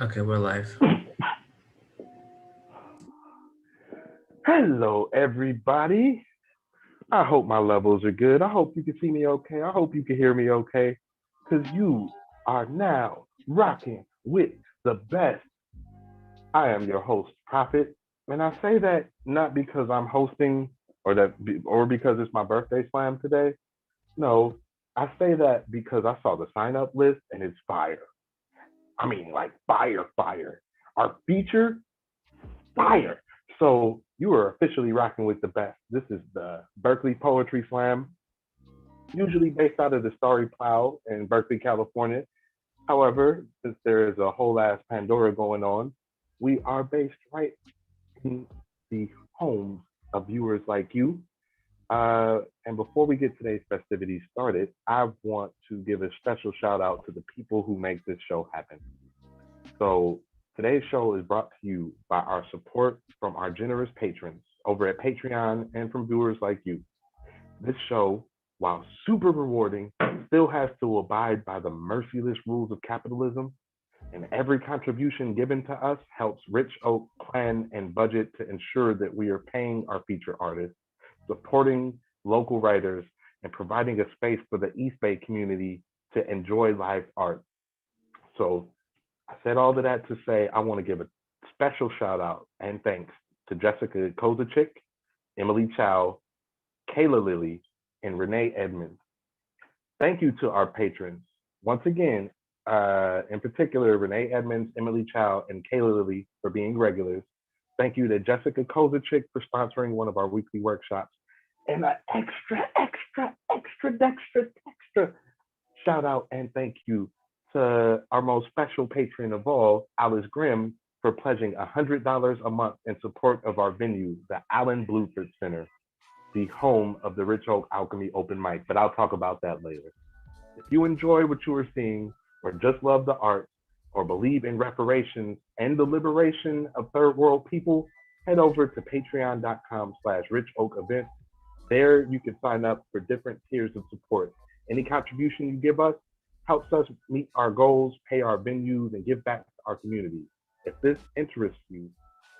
Okay, we're live. Hello, everybody. I hope my levels are good. I hope you can see me okay. I hope you can hear me okay. Because you are now rocking with the best. I am your host, Prophet. And I say that not because I'm hosting or because it's my birthday slam today. No, I say that because I saw the sign up list and it's fire. I mean, like fire, fire. Our feature fire. So you are officially rocking with the best. This is the Berkeley Poetry Slam, usually based out of the Starry Plough in Berkeley, California. However, since there is a whole ass Pandora going on, we are based right in the homes of viewers like you. And before we get today's festivities started, I want to give a special shout out to the people who make this show happen. So today's show is brought to you by our support from our generous patrons over at Patreon and from viewers like you. This show, while super rewarding, still has to abide by the merciless rules of capitalism, and every contribution given to us helps Rich Oak plan and budget to ensure that we are paying our feature artists, supporting local writers, and providing a space for the East Bay community to enjoy live art. So I said all of that to say I want to give a special shout out and thanks to Jessica Kozachick, Emily Chow, Kayla Lilly, and Renee Edmonds. Thank you to our patrons. Once again, in particular, Renee Edmonds, Emily Chow, and Kayla Lilly for being regulars. Thank you to Jessica Kozachick for sponsoring one of our weekly workshops. And an extra shout out and thank you to our most special patron of all, Alice Grimm, for pledging $100 a month in support of our venue, the Allen Bluford Center, the home of the Rich Oak Alchemy Open Mic. But I'll talk about that later. If you enjoy what you are seeing, or just love the art, or believe in reparations and the liberation of third world people, head over to patreon.com/Rich Oak Events. There you can sign up for different tiers of support. Any contribution you give us helps us meet our goals, pay our venues, and give back to our community. If this interests you,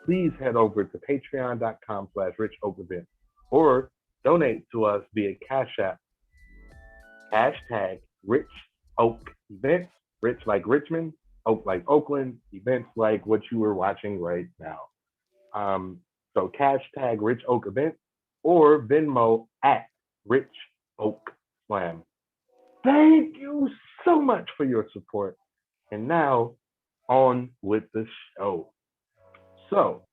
please head over to patreon.com/Rich Oak Events or donate to us via Cash App, hashtag Rich Oak Events, Rich like Richmond, Oak like Oakland, events like what you are watching right now. Um, so hashtag Rich Oak Events or Venmo at Rich Oak Slam. Thank you so much for your support. And now on with the show. So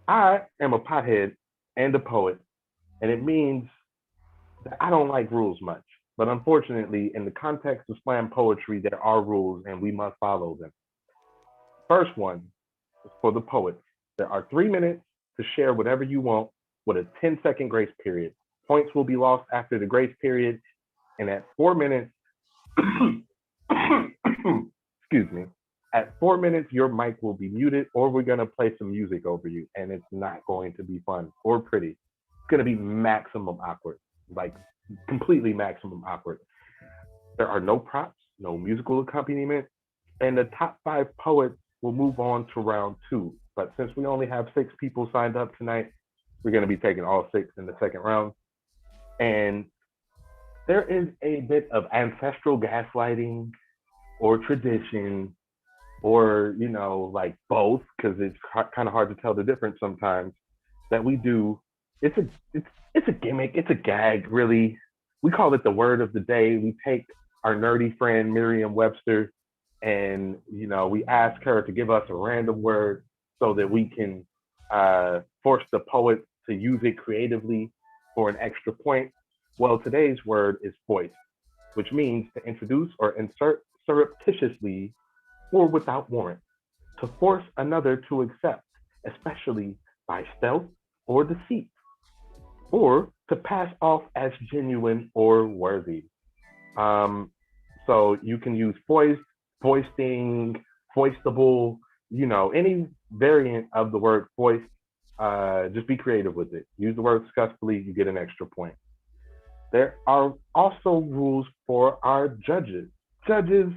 I am a pothead and a poet, and it means that I don't like rules much. But unfortunately, in the context of slam poetry, there are rules and we must follow them. First one is for the poets. There are 3 minutes to share whatever you want with a 10-second grace period. Points will be lost after the grace period, and at 4 minutes, excuse me, at 4 minutes, your mic will be muted, or we're gonna play some music over you, and it's not going to be fun or pretty. It's gonna be maximum awkward, like completely maximum awkward. There are no props, no musical accompaniment, and the top 5 poets will move on to round two. But since we only have 6 people signed up tonight, we're going to be taking all 6 in the second round. And there is a bit of ancestral gaslighting or tradition or, like both, because it's kind of hard to tell the difference sometimes that we do. It's a, it's a gimmick. It's a gag, really. We call it the word of the day. We take our nerdy friend Merriam Webster and we ask her to give us a random word so that we can force the poet to use it creatively for an extra point. Well, today's word is voice, which means to introduce or insert surreptitiously or without warrant, to force another to accept, especially by stealth or deceit, or to pass off as genuine or worthy. Um, so you can use voice, foisting, foistable, any variant of the word voice. Just be creative with it. Use the word successfully, you get an extra point. There are also rules for our judges. Judges,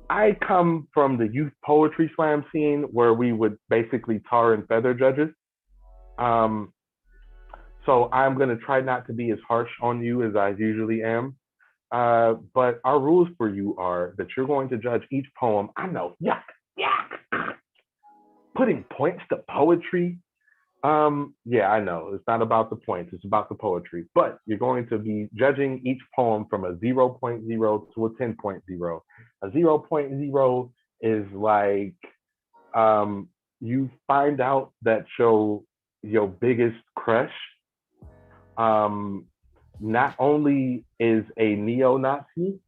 I come from the youth poetry slam scene where we would basically tar and feather judges. Um, so I'm gonna try not to be as harsh on you as I usually am. But our rules for you are that you're going to judge each poem. I know, yuck, yuck. Putting points to poetry. Yeah, I know. It's not about the points, it's about the poetry. But you're going to be judging each poem from a 0.0 to a 10.0. A 0.0 is like you find out that your biggest crush um not only is a neo-Nazi,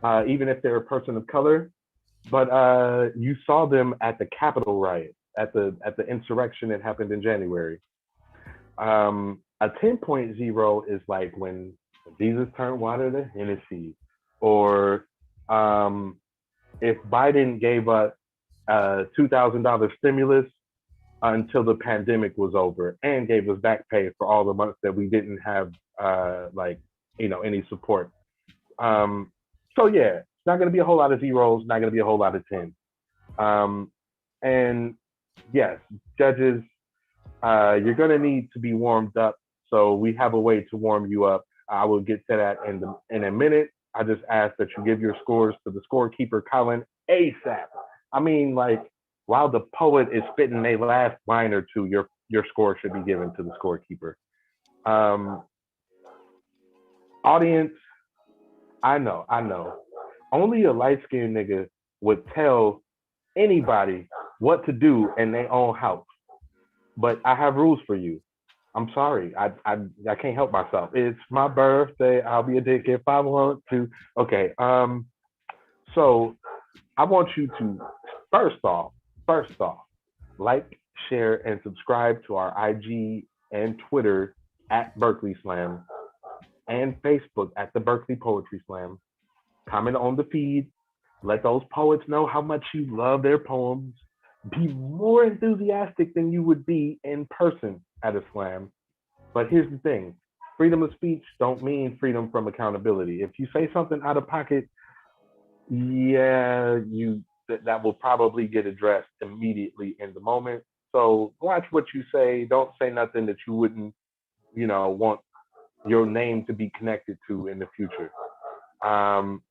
even if they're a person of color, but you saw them at the Capitol riot, at the insurrection that happened in January. A 10.0 is like when Jesus turned water to Hennessy, or um, if Biden gave us a $2,000 stimulus until the pandemic was over and gave us back pay for all the months that we didn't have like any support. Um, so yeah, it's not going to be a whole lot of zeros, not going to be a whole lot of tens. Um, and yes, judges, you're going to need to be warmed up. So we have a way to warm you up. I will get to that in a minute. I just ask that you give your scores to the scorekeeper, Colin, ASAP. I mean, like, while the poet is spitting a last line or two, your score should be given to the scorekeeper. Um, Audience, I know. Only a light skinned nigga would tell anybody what to do in their own house. But I have rules for you. I'm sorry. I can't help myself. It's my birthday. I'll be a dick if I want to. Okay. So I want you to first off, like, share, and subscribe to our IG and Twitter at Berkeley Slam and Facebook at the Berkeley Poetry Slam. Comment on the feed. Let those poets know how much you love their poems. Be more enthusiastic than you would be in person at a slam. But here's the thing: freedom of speech don't mean freedom from accountability. If you say something out of pocket, yeah, that will probably get addressed immediately in the moment. So watch what you say. Don't say nothing that you wouldn't, want your name to be connected to in the future. Um,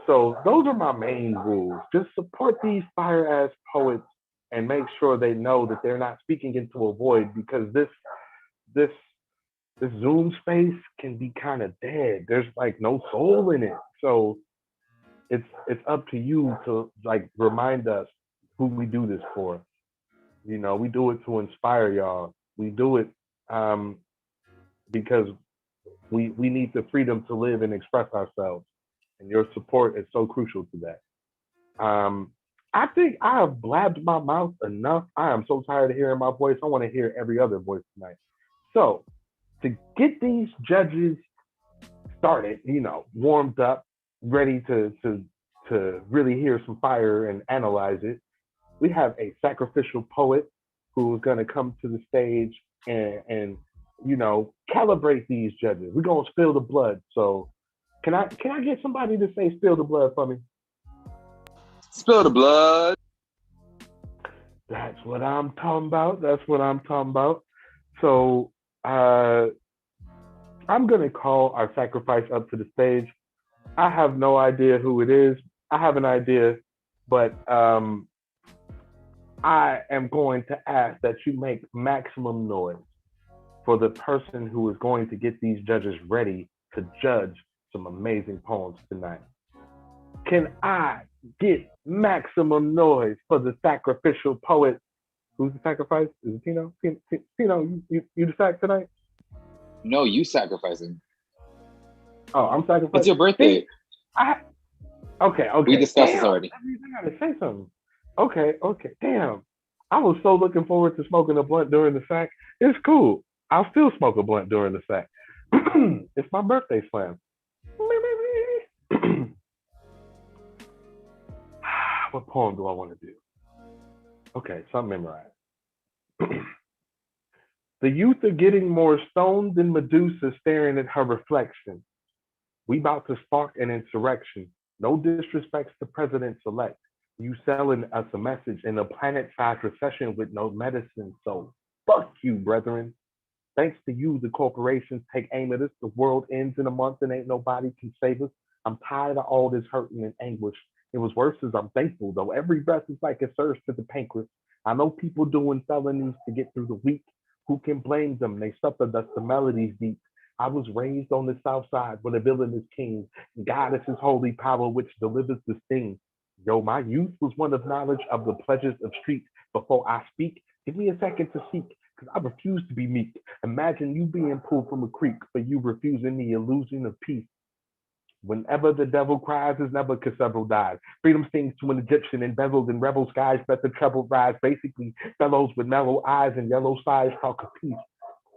so those are my main rules. Just support these fire ass poets and make sure they know that they're not speaking into a void, because this this Zoom space can be kind of dead. There's like no soul in it. So it's up to you to like remind us who we do this for. We do it to inspire y'all. We do it um, because we need the freedom to live and express ourselves, and your support is so crucial to that. I think I have blabbed my mouth enough. I am so tired of hearing my voice. I want to hear every other voice tonight. So to get these judges started, warmed up, ready to really hear some fire and analyze it, we have a sacrificial poet who is going to come to the stage and calibrate these judges. We're gonna spill the blood. So can I get somebody to say spill the blood for me? Spill the blood. That's what I'm talking about. That's what I'm talking about. So uh, I'm gonna call our sacrifice up to the stage. I have no idea who it is. I have an idea, but I am going to ask that you make maximum noise for the person who is going to get these judges ready to judge some amazing poems tonight. Can I get maximum noise for the sacrificial poet? Who's the sacrifice? Is it Tino? Tino, you the sac tonight? No, you sacrificing. Oh, I'm sacrificing. It's your birthday. I okay. We discussed Damn, this already. I gotta say something. Okay. Damn. I was so looking forward to smoking a blunt during the sack. It's cool. I'll still smoke a blunt during the sack. It's my birthday slam. What poem do I want to do? Okay, so I'm memorized. The youth are getting more stoned than Medusa staring at her reflection. We about to spark an insurrection. No disrespects to president-elect. You selling us a message in a planet-sized recession with no medicine. So fuck you, brethren. Thanks to you, the corporations take aim at us. The world ends in a month and ain't nobody can save us. I'm tired of all this hurting and anguish. It was worse as I'm thankful, though. Every breath is like a surge to the pancreas. I know people doing felonies to get through the week. Who can blame them? They suffer thus the melodies deep. I was raised on the south side where the villain is king. God is his holy power which delivers the sting. Yo, my youth was one of knowledge of the pleasures of street. Before I speak, give me a second to seek, because I refuse to be meek. Imagine you being pulled from a creek, but you refusing the illusion of peace. Whenever the devil cries, is never because several dies. Freedom sings to an Egyptian, embezzled in rebel skies, let the treble rise. Basically, fellows with mellow eyes and yellow sides talk of peace,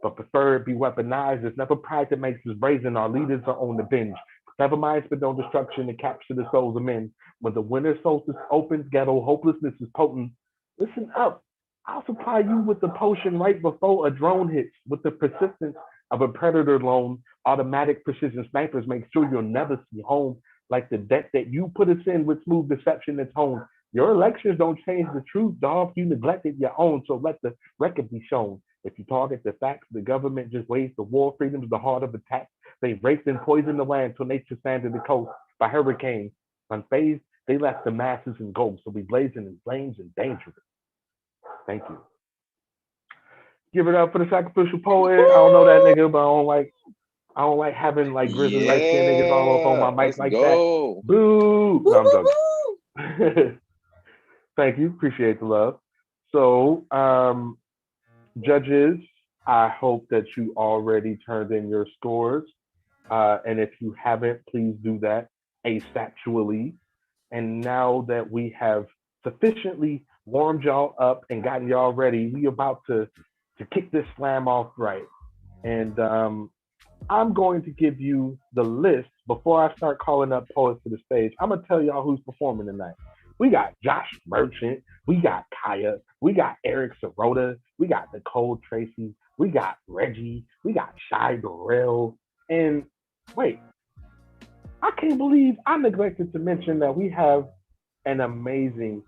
but prefer it be weaponized. It's never pride that makes us brazen. Our leaders are on the binge. Never minds, but no destruction to capture the souls of men. When the winter solstice opens, ghetto hopelessness is potent. Listen up. I'll supply you with the potion right before a drone hits. With the persistence of a predator lone, automatic precision snipers make sure you'll never see home. Like the debt that you put us in with smooth deception that's honed. Your elections don't change the truth, dog. You neglected your own, so let the record be shown. If you target the facts, the government just wastes the war. Freedom's the heart of attack. They raped and poisoned the land till nature sanded the coast by hurricanes. Unfazed, they left the masses in gold, so we blazing in flames and dangerous. Thank you. Give it up for the sacrificial poet. I don't know that nigga, but I don't like having like grizzly light skinned niggas all up on my mic let's like go. that. Boo! No, I'm joking. Thank you. Appreciate the love. So, judges, I hope that you already turned in your scores. And if you haven't, please do that asexually. And now that we have sufficiently warmed y'all up and gotten y'all ready, we about to kick this slam off right. And I'm going to give you the list before I start calling up poets to the stage. I'm gonna tell y'all who's performing tonight. We got Josh Merchant, we got Kaya, we got Eric Sirota, we got Nicole Tracy, we got Reggie, we got Shy Burrell, and wait, I can't believe I neglected to mention that we have an amazing,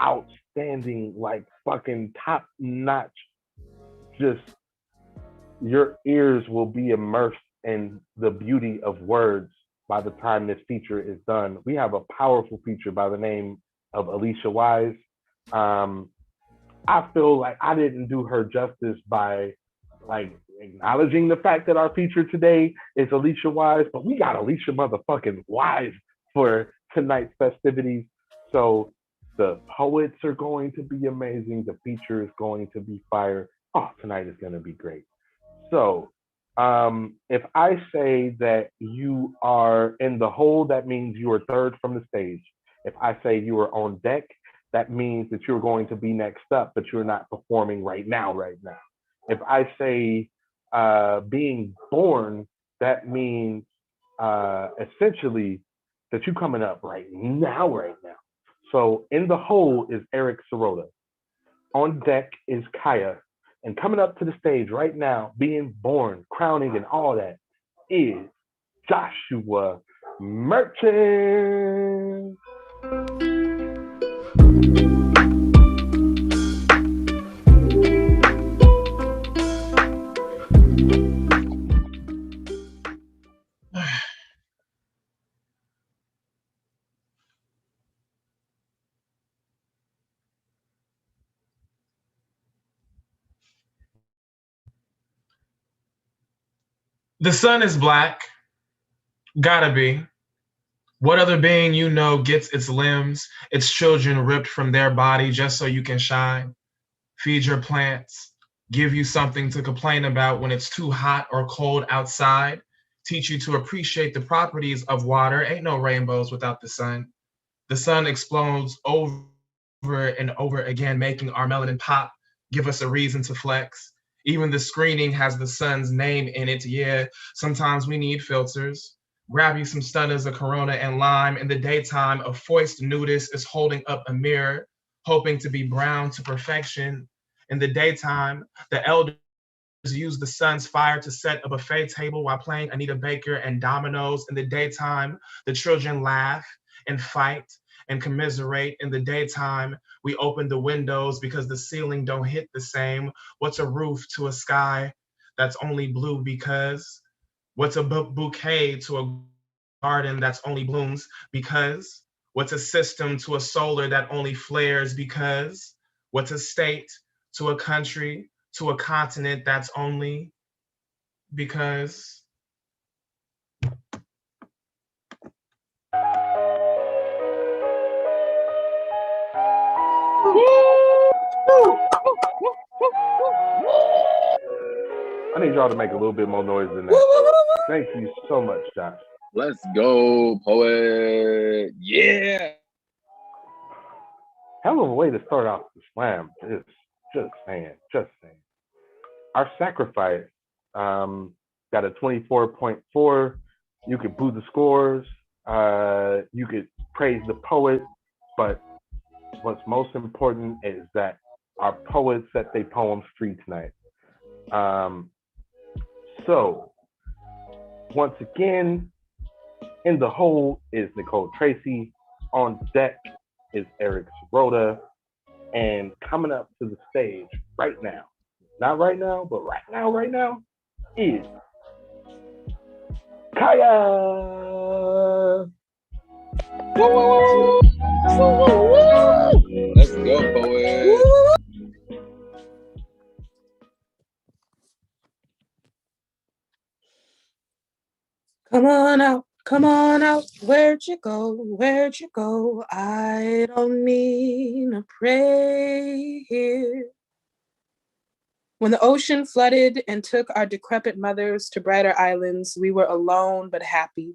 outstanding, like fucking top notch, just your ears will be immersed in the beauty of words by the time this feature is done. We have a powerful feature by the name of Alyesha Wise. I feel like I didn't do her justice by like acknowledging the fact that our feature today is Alyesha Wise, but we got Alyesha motherfucking Wise for tonight's festivities. So the poets are going to be amazing. The feature is going to be fire. Oh, tonight is going to be great. So if I say that you are in the hole, that means you are third from the stage. If I say you are on deck, that means that you're going to be next up, but you're not performing right now. If I say being born, that means essentially that you're coming up right now. So in the hole is Eric Sirota. On deck is Kaya. And coming up to the stage right now, being born, crowning, and all that is Joshua Merchant. The sun is black. Gotta be. What other being you know gets its limbs, its children ripped from their body just so you can shine? Feed your plants, give you something to complain about when it's too hot or cold outside, teach you to appreciate the properties of water. Ain't no rainbows without the sun. The sun explodes over and over again, making our melanin pop, give us a reason to flex. Even the screening has the sun's name in it. Yeah, sometimes we need filters. Grab you some stunners of Corona and lime. In the daytime, a foist nudist is holding up a mirror, hoping to be brown to perfection. In the daytime, the elder use the sun's fire to set a buffet table while playing Anita Baker and dominoes. In the daytime, the children laugh and fight and commiserate. In the daytime, we open the windows because the ceiling don't hit the same. What's a roof to a sky that's only blue because? What's a bouquet to a garden that's only blooms because? What's a system to a solar that only flares because? What's a state to a country, to a continent that's only because? I need y'all to make a little bit more noise than that. Thank you so much, Josh. Let's go, poet. Yeah. Hell of a way to start off the slam. Just saying. Our sacrifice got a 24.4. You could boo the scores. You could praise the poet, but what's most important is that our poets set their poems free tonight. So once again, in the hole is Nicole Tracy. On deck is Eric Sirota. And coming up to the stage right now, not right now, but right now, is Kaya. Let's go, poet. Come on out, where'd you go? I don't mean to pray here. When the ocean flooded and took our decrepit mothers to brighter islands, we were alone but happy.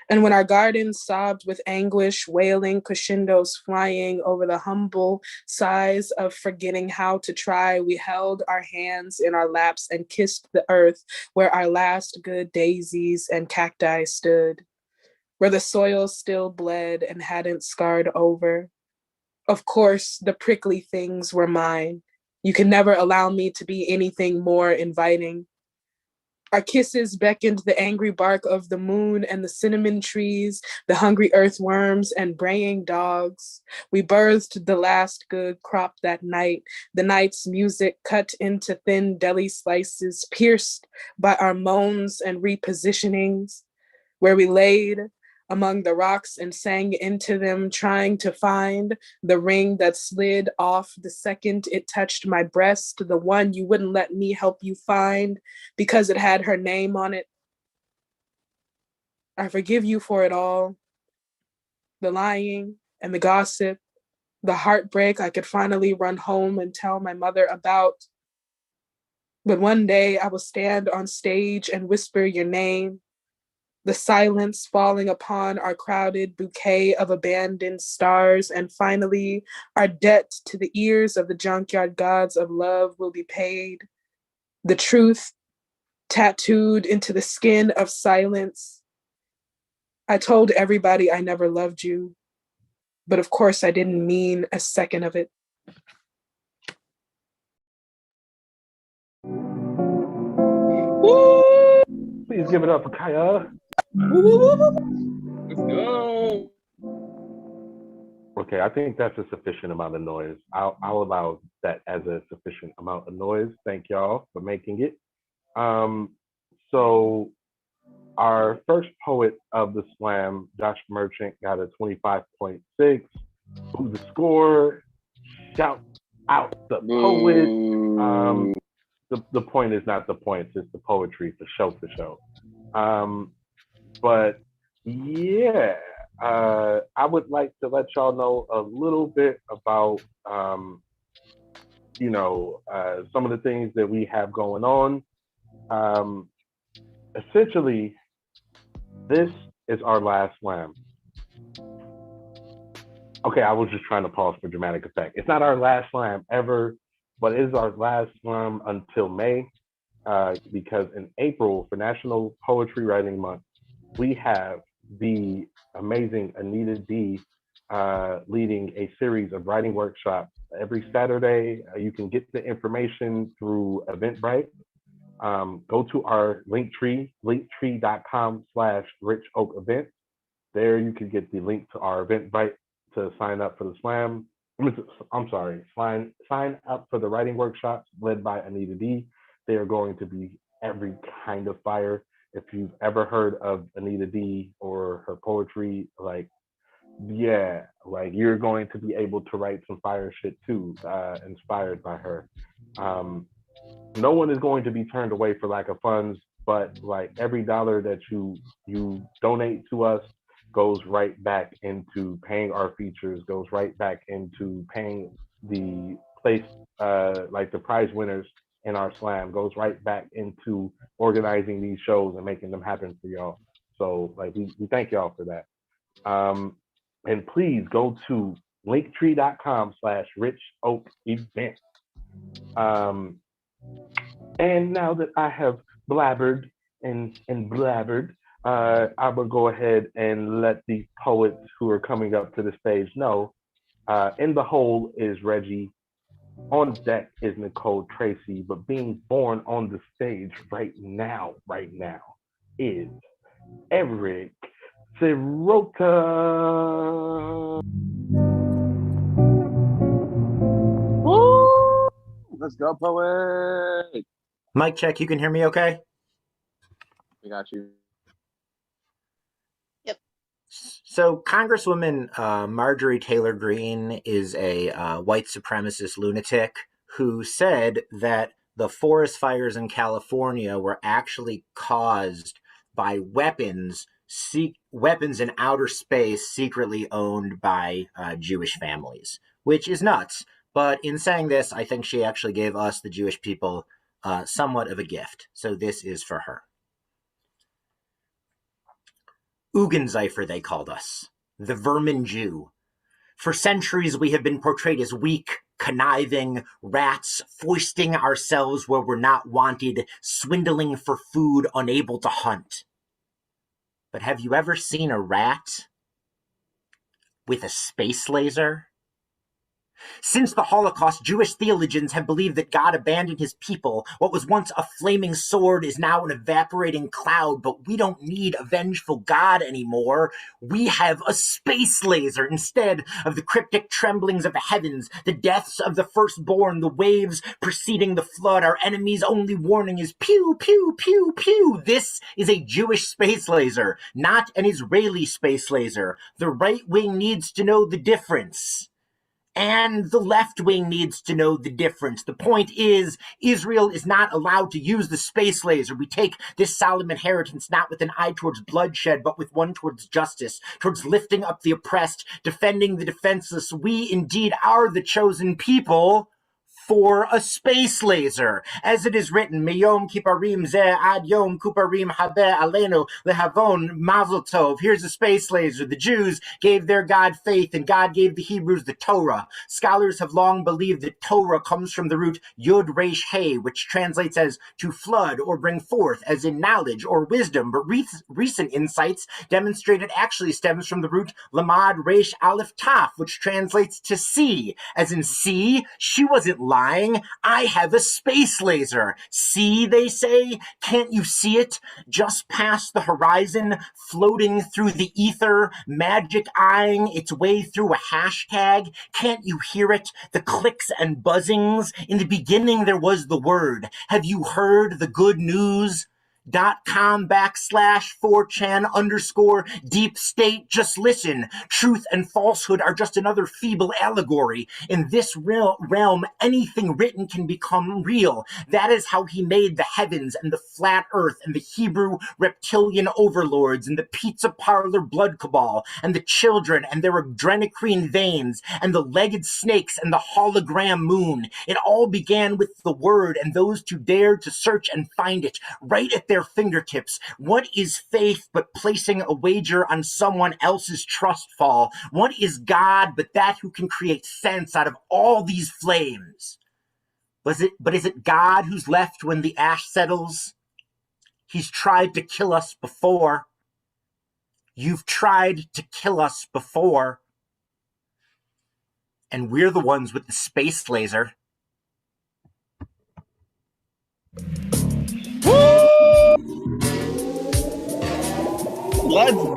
And when our gardens sobbed with anguish, wailing crescendos flying over the humble sighs of forgetting how to try, we held our hands in our laps and kissed the earth where our last good daisies and cacti stood, where the soil still bled and hadn't scarred over. Of course, the prickly things were mine. You can never allow me to be anything more inviting. Our kisses beckoned the angry bark of the moon and the cinnamon trees, the hungry earthworms and braying dogs. We birthed the last good crop that night, the night's music cut into thin deli slices, pierced by our moans and repositionings, where we laid among the rocks and sang into them, trying to find the ring that slid off the second it touched my breast, the one you wouldn't let me help you find because it had her name on it. I forgive you for it all. The lying and the gossip, the heartbreak I could finally run home and tell my mother about. But one day I will stand on stage and whisper your name, the silence falling upon our crowded bouquet of abandoned stars, and finally our debt to the ears of the junkyard gods of love will be paid. The truth tattooed into the skin of silence. I told everybody I never loved you, but of course I didn't mean a second of it. Woo! Please give it up for Kaya. Let's go. Okay, I think that's a sufficient amount of noise. I'll allow that as a sufficient amount of noise. Thank y'all for making it. So our first poet of the slam, Josh Merchant, got a 25.6. Who's the score? Shout out the poet. The point is not the points, it's the poetry for show. But yeah, I would like to let y'all know a little bit about, some of the things that we have going on. Essentially, this is our last slam. Okay, I was just trying to pause for dramatic effect. It's not our last slam ever, but it is our last slam until May, because in April, for National Poetry Writing Month, we have the amazing Anita D leading a series of writing workshops every Saturday. You can get the information through Eventbrite. Go to our linktree.com/richoak There you can get the link to our Eventbrite to sign up for the slam. I'm sorry, sign up for the writing workshops led by Anita D. They are going to be every kind of fire. If you've ever heard of Anita D or her poetry, like, yeah, like you're going to be able to write some fire shit too, inspired by her. No one is going to be turned away for lack of funds, but like every dollar that you donate to us goes right back into paying our features, goes right back into paying the place, like the prize winners in our slam, goes right back into organizing these shows and making them happen for y'all. So like we thank y'all for that. And please go to linktree.com/richoakevent. And now that I have blabbered and blabbered, I will go ahead and let the poets who are coming up to the stage know. In the hole is Reggie. On deck is Nicole Tracy, but being born on the stage right now is Eric Sirota. Woo! Let's go, poet. Mic check, you can hear me okay? We got you. Yep. So Congresswoman Marjorie Taylor Greene is a white supremacist lunatic who said that the forest fires in California were actually caused by weapons in outer space secretly owned by Jewish families, which is nuts. But in saying this, I think she actually gave us, the Jewish people, somewhat of a gift. So this is for her. Ugenzeifer, they called us. The vermin Jew. For centuries, we have been portrayed as weak, conniving rats, foisting ourselves where we're not wanted, swindling for food, unable to hunt. But have you ever seen a rat with a space laser? Since the Holocaust, Jewish theologians have believed that God abandoned his people. What was once a flaming sword is now an evaporating cloud, but we don't need a vengeful God anymore. We have a space laser instead of the cryptic tremblings of the heavens, the deaths of the firstborn, the waves preceding the flood. Our enemy's only warning is pew, pew, pew, pew. This is a Jewish space laser, not an Israeli space laser. The right wing needs to know the difference. And the left wing needs to know the difference. The point is, Israel is not allowed to use the space laser. We take this solemn inheritance not with an eye towards bloodshed, but with one towards justice, towards lifting up the oppressed, defending the defenseless. We indeed are the chosen people for a space laser. As it is written, Miyom Kipparim Zeh Ad Yom Kipparim Habe Aleinu Lehavon Mazel Tov. Here's a space laser. The Jews gave their God faith, and God gave the Hebrews the Torah. Scholars have long believed that Torah comes from the root Yud Resh He, which translates as to flood or bring forth, as in knowledge or wisdom. But recent insights demonstrate it actually stems from the root Lamad Resh Aleph Taf, which translates to see, as in see. She wasn't lying. I have a space laser. See, they say, can't you see it? Just past the horizon, floating through the ether, magic eyeing its way through a hashtag. Can't you hear it? The clicks and buzzings. In the beginning, there was the word. Have you heard the good news? .com/4chan_ deep state. Just listen. Truth and falsehood are just another feeble allegory. In this realm, anything written can become real. That is how he made the heavens and the flat earth and the Hebrew reptilian overlords and the pizza parlor blood cabal and the children and their adrenochrome veins and the legged snakes and the hologram moon. It all began with the word and those who dared to search and find it right at their fingertips. What is faith but placing a wager on someone else's trust fall? What is God but that who can create sense out of all these flames? But is it God who's left when the ash settles? He's tried to kill us before. You've tried to kill us before. And we're the ones with the space laser. Let's go.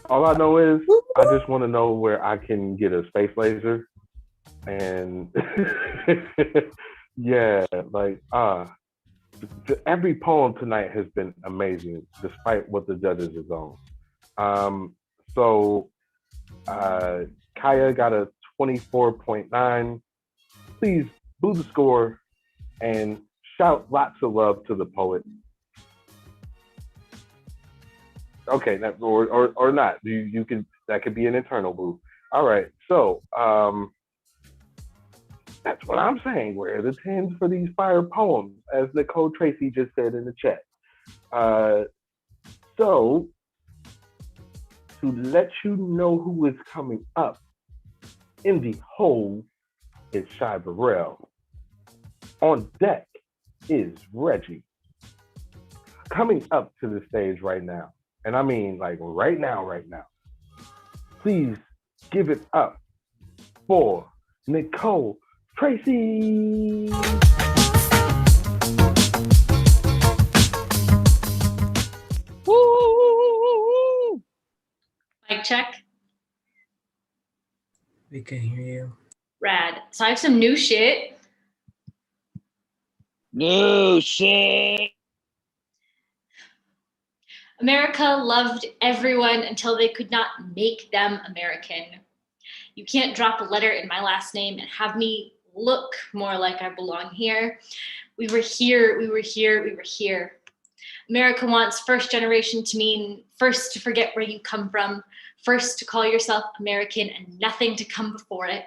All I know is I just want to know where I can get a space laser, and yeah, like every poem tonight has been amazing, despite what the judges is on. So Kaya got a 24.9. Please boo the score and shout lots of love to the poet. Okay, or not. You can, that could be an internal boo. All right, so that's what I'm saying. Where are the 10s for these fire poems, as Nicole Tracy just said in the chat. So to let you know who is coming up in the hole is Shy Burrell. On deck is Reggie. Coming up to the stage right now, and I mean like right now. Please give it up for Nicole Tracy. Woo! Mic check. We can hear you. Rad. So I have some new shit. No shit. America loved everyone until they could not make them American. You can't drop a letter in my last name and have me look more like I belong here. We were here. America wants first generation to mean first to forget where you come from, first to call yourself American and nothing to come before it,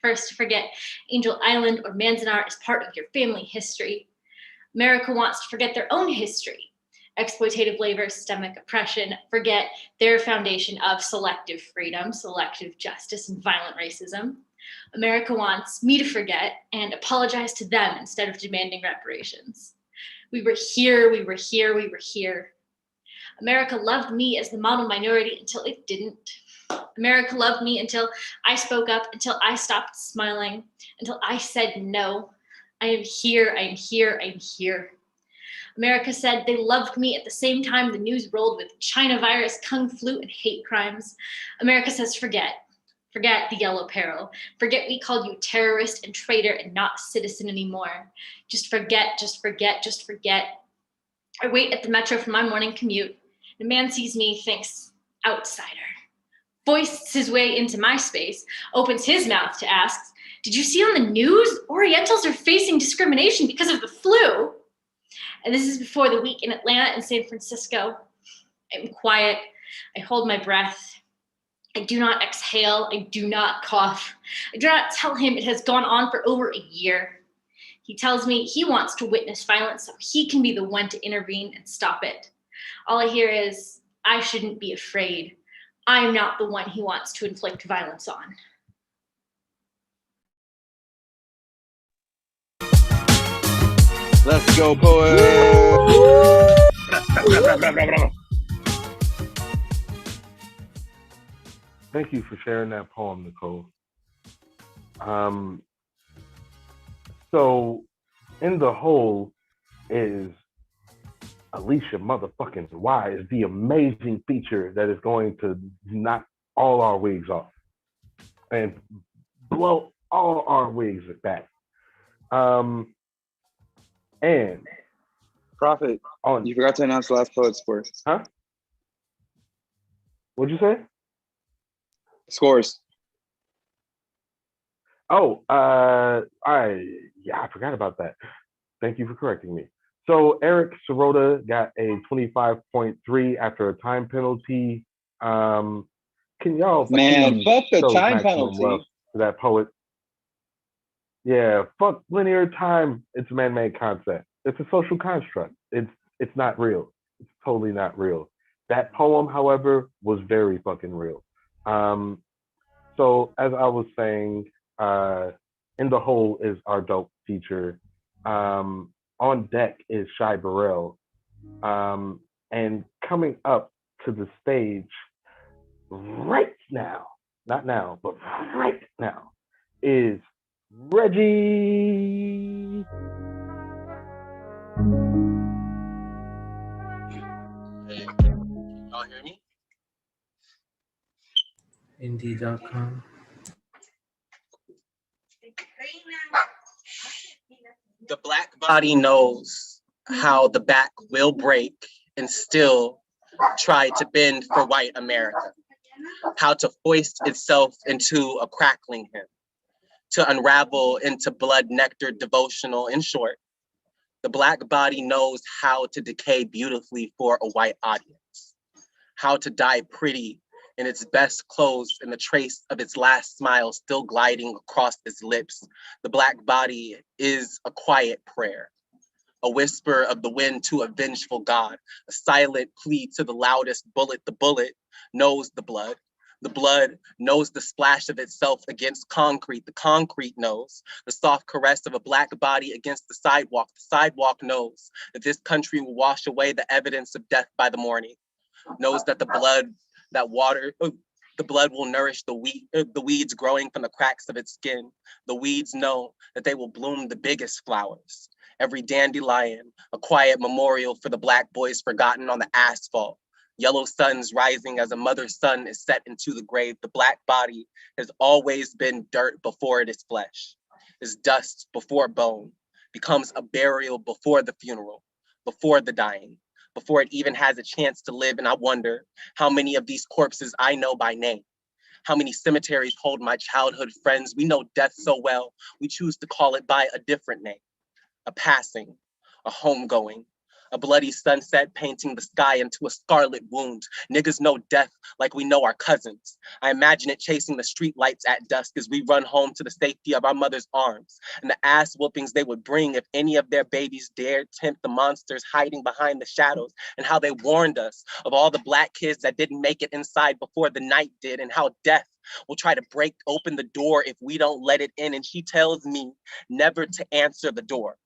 first to forget Angel Island or Manzanar is part of your family history. America wants to forget their own history, exploitative labor, systemic oppression, forget their foundation of selective freedom, selective justice, and violent racism. America wants me to forget and apologize to them instead of demanding reparations. We were here. America loved me as the model minority until it didn't. America loved me until I spoke up, until I stopped smiling, until I said no. I am here. America said they loved me at the same time the news rolled with China virus, Kung flu, and hate crimes. America says forget the yellow peril. Forget we called you terrorist and traitor and not citizen anymore. Just forget. I wait at the metro for my morning commute. The man sees me, thinks, outsider. Foists his way into my space, opens his mouth to ask, did you see on the news? Orientals are facing discrimination because of the flu. And this is before the week in Atlanta and San Francisco. I'm quiet. I hold my breath. I do not exhale. I do not cough. I do not tell him it has gone on for over a year. He tells me he wants to witness violence so he can be the one to intervene and stop it. All I hear is, I shouldn't be afraid. I'm not the one he wants to inflict violence on. Let's go, poet. Thank you for sharing that poem, Nicole. So in the hole is Alyesha motherfucking Wise, the amazing feature that is going to knock all our wigs off and blow all our wigs back. And Prophet, you forgot to announce the last poet score. Huh? What'd you say? Scores. Oh, I forgot about that. Thank you for correcting me. So Eric Sirota got a 25.3 after a time penalty. Can y'all fuck the show time maximum penalty love to that poet? Yeah, fuck linear time. It's a man-made concept. It's a social construct. It's not real. It's totally not real. That poem, however, was very fucking real. So as I was saying, in the hole is our dope feature. On deck is Shy Burrell. And coming up to the stage right now, not now, but right now, is Reggie. Buzzfeed.com. The black body knows how the back will break and still try to bend for white America, how to foist itself into a crackling hymn, to unravel into blood nectar devotional. In short, the black body knows how to decay beautifully for a white audience, how to die pretty in its best clothes and the trace of its last smile still gliding across its lips. The black body is a quiet prayer, a whisper of the wind to a vengeful God, a silent plea to the loudest bullet. The bullet knows the blood. The blood knows the splash of itself against concrete. The concrete knows the soft caress of a black body against the sidewalk. The sidewalk knows that this country will wash away the evidence of death by the morning, knows that the blood will nourish the weeds growing from the cracks of its skin. The weeds know that they will bloom the biggest flowers. Every dandelion, a quiet memorial for the black boys forgotten on the asphalt. Yellow suns rising as a mother's son is set into the grave. The black body has always been dirt before it is flesh, is dust before bone, becomes a burial before the funeral, before the dying, before it even has a chance to live. And I wonder how many of these corpses I know by name. How many cemeteries hold my childhood friends? We know death so well, we choose to call it by a different name. A passing, a homegoing, a bloody sunset painting the sky into a scarlet wound. Niggas know death like we know our cousins. I imagine it chasing the street lights at dusk as we run home to the safety of our mother's arms, and the ass whoopings they would bring if any of their babies dared tempt the monsters hiding behind the shadows, and how they warned us of all the black kids that didn't make it inside before the night did, and how death will try to break open the door if we don't let it in. And she tells me never to answer the door.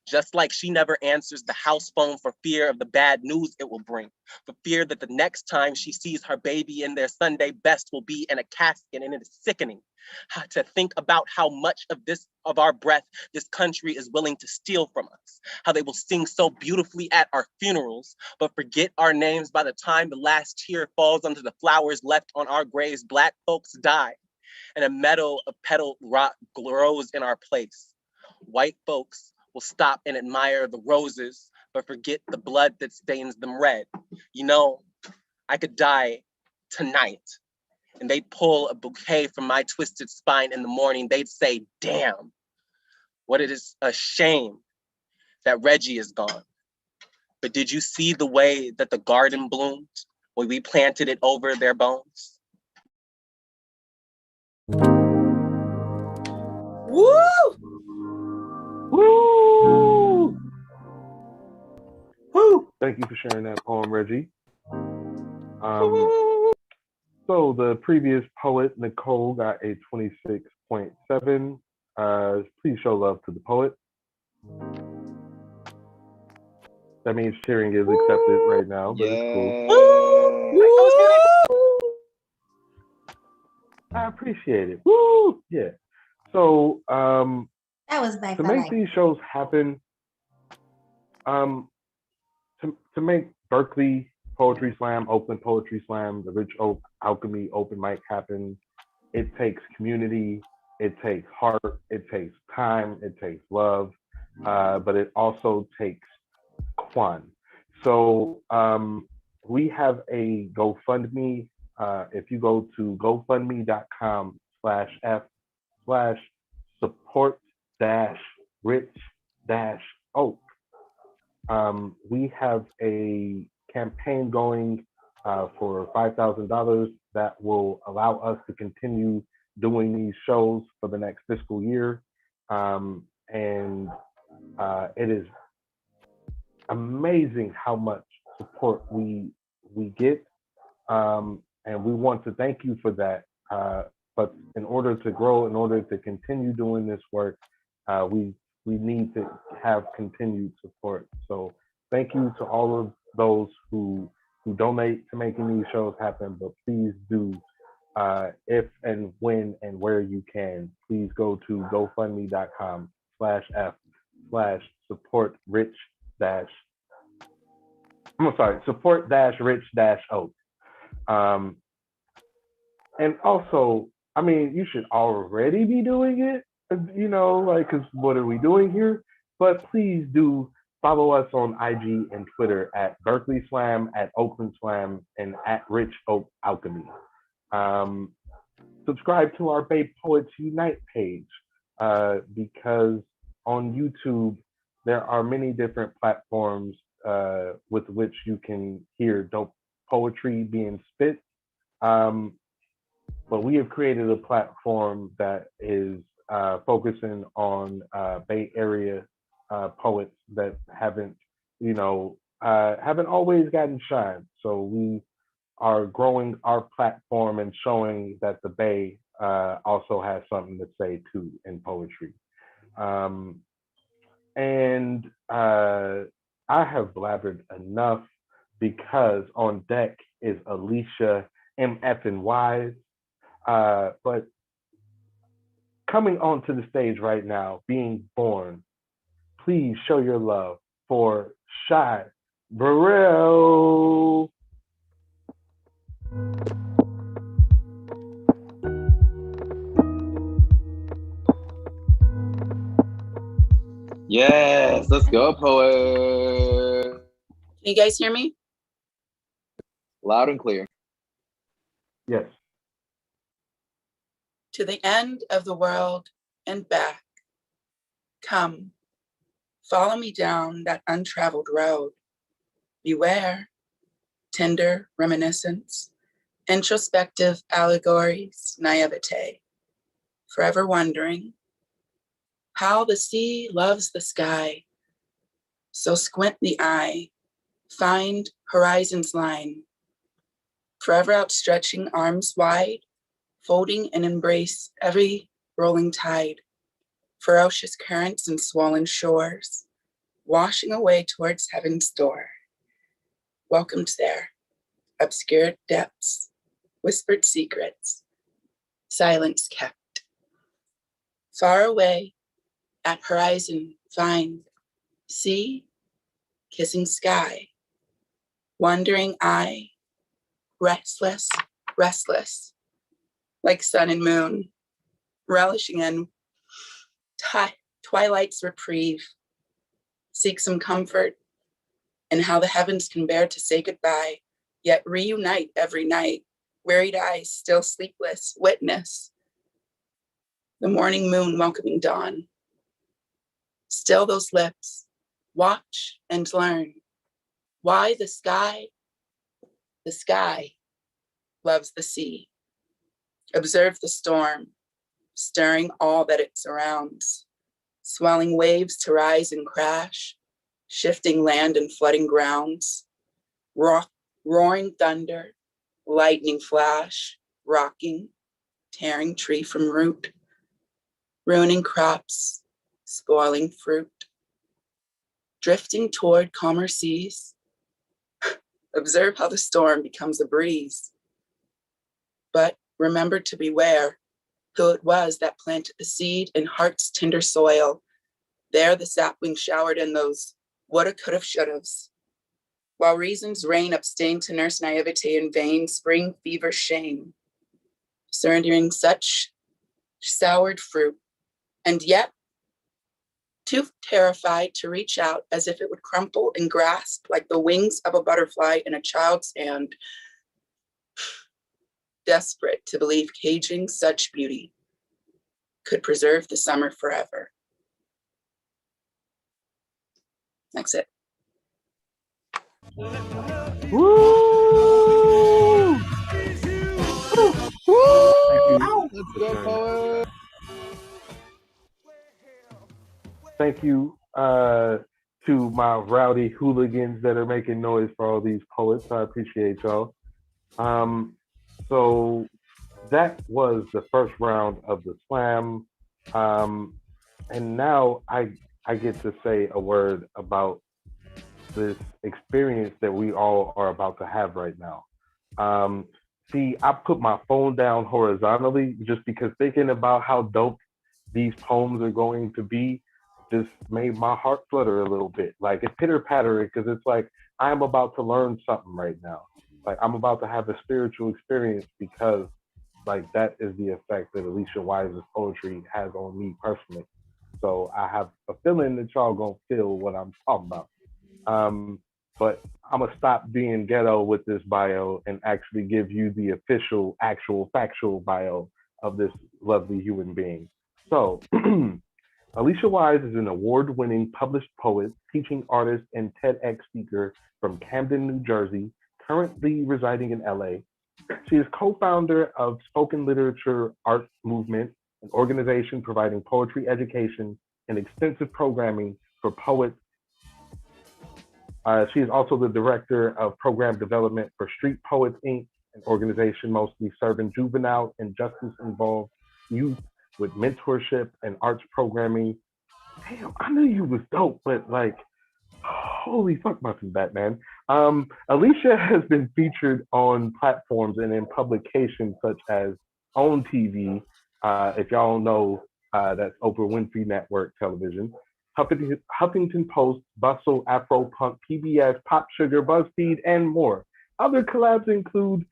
Just like she never answers the house phone for fear of the bad news it will bring, for fear that the next time she sees her baby in their Sunday best will be in a casket. And it is sickening to think about how much of our breath this country is willing to steal from us, how they will sing so beautifully at our funerals, but forget our names by the time the last tear falls onto the flowers left on our graves. Black folks die, and a meadow of petal rot grows in our place. White folks will stop and admire the roses, but forget the blood that stains them red. You know, I could die tonight, and they'd pull a bouquet from my twisted spine in the morning. They'd say, damn, what it is a shame that Reggie is gone. But did you see the way that the garden bloomed when we planted it over their bones? Woo! Woo! Woo! Thank you for sharing that poem, Reggie. So the previous poet, Nicole, got a 26.7. Please show love to the poet. That means cheering is accepted right now, but it's cool. I appreciate it. Woo! Yeah. So That was nice. to make these shows happen, to make Berkeley Poetry Slam, Oakland Poetry Slam, the Rich Oak Alchemy Open Mic happen, it takes community, it takes heart, it takes time, it takes love, but it also takes Quan. So we have a GoFundMe. If you go to gofundme.com/f/support-rich-oak, we have a campaign going for $5,000 that will allow us to continue doing these shows for the next fiscal year. And it is amazing how much support we get. And we want to thank you for that. But in order to grow, in order to continue doing this work, we need to have continued support. So thank you to all of those who donate to making these shows happen, but please do, if and when and where you can, please go to support-rich-oak. And also, I mean, you should already be doing it, because what are we doing here? But please do follow us on IG and Twitter at Berkeley Slam, at Oakland Slam, and at Rich Oak Alchemy. Subscribe to our Bay Poets Unite page, because on YouTube, there are many different platforms with which you can hear dope poetry being spit. But we have created a platform that is focusing on Bay Area poets that haven't always gotten shine. So we are growing our platform and showing that the Bay also has something to say too in poetry. And I have blabbered enough, because on deck is Alyesha Wise. But coming onto the stage right now, being born, please show your love for Shy Burrell. Yes, let's go, poet. Can you guys hear me? Loud and clear. Yes. To the end of the world and back. Come, follow me down that untraveled road. Beware, tender reminiscence, introspective allegories, naivete, forever wondering how the sea loves the sky. So squint the eye, find horizon's line, forever outstretching arms wide, folding and embrace every rolling tide, ferocious currents and swollen shores, washing away towards heaven's door. Welcomed there, obscured depths, whispered secrets, silence kept. Far away, at horizon find, sea, kissing sky, wandering eye, restless, restless, like sun and moon, relishing in twilight's reprieve, seek some comfort in how the heavens can bear to say goodbye, yet reunite every night, wearied eyes still sleepless, witness the morning moon welcoming dawn. Still those lips, watch and learn why the sky loves the sea. Observe the storm, stirring all that it surrounds, swelling waves to rise and crash, shifting land and flooding grounds, roaring thunder, lightning flash, rocking, tearing tree from root, ruining crops, spoiling fruit, drifting toward calmer seas. Observe how the storm becomes a breeze. But remember to beware who it was that planted the seed in heart's tender soil. There the sapling showered in those woulda, coulda, should'ves. While reasons reign abstain to nurse naivete in vain, spring fever shame, surrendering such soured fruit, and yet too terrified to reach out as if it would crumple and grasp like the wings of a butterfly in a child's hand, desperate to believe caging such beauty could preserve the summer forever. That's it. Woo! Let's go, poet. Thank you to my rowdy hooligans that are making noise for all these poets. I appreciate y'all. So that was the first round of the slam. And now I get to say a word about this experience that we all are about to have right now. See, I put my phone down horizontally just because thinking about how dope these poems are going to be just made my heart flutter a little bit. Like it's pitter-pattering because it's like I'm about to learn something right now. Like I'm about to have a spiritual experience because like that is the effect that Alyesha Wise's poetry has on me personally. So I have a feeling that y'all gonna feel what I'm talking about. But I'm gonna stop being ghetto with this bio and actually give you the official, actual, factual bio of this lovely human being. So, Alyesha Wise is an award-winning published poet, teaching artist, and TEDx speaker from Camden, New Jersey, currently residing in LA. She is co-founder of Spoken Literature Art Movement, an organization providing poetry education and extensive programming for poets. She is also the director of program development for Street Poets Inc., an organization mostly serving juvenile and justice-involved youth with mentorship and arts programming. Damn, I knew you was dope, but like, holy fuck, my Batman. Alyesha has been featured on platforms and in publications such as OWN TV, if y'all don't know, that's Oprah Winfrey Network television, Huffington Post, Bustle, Afropunk, PBS, POPSUGAR, Buzzfeed, and more. Other collabs include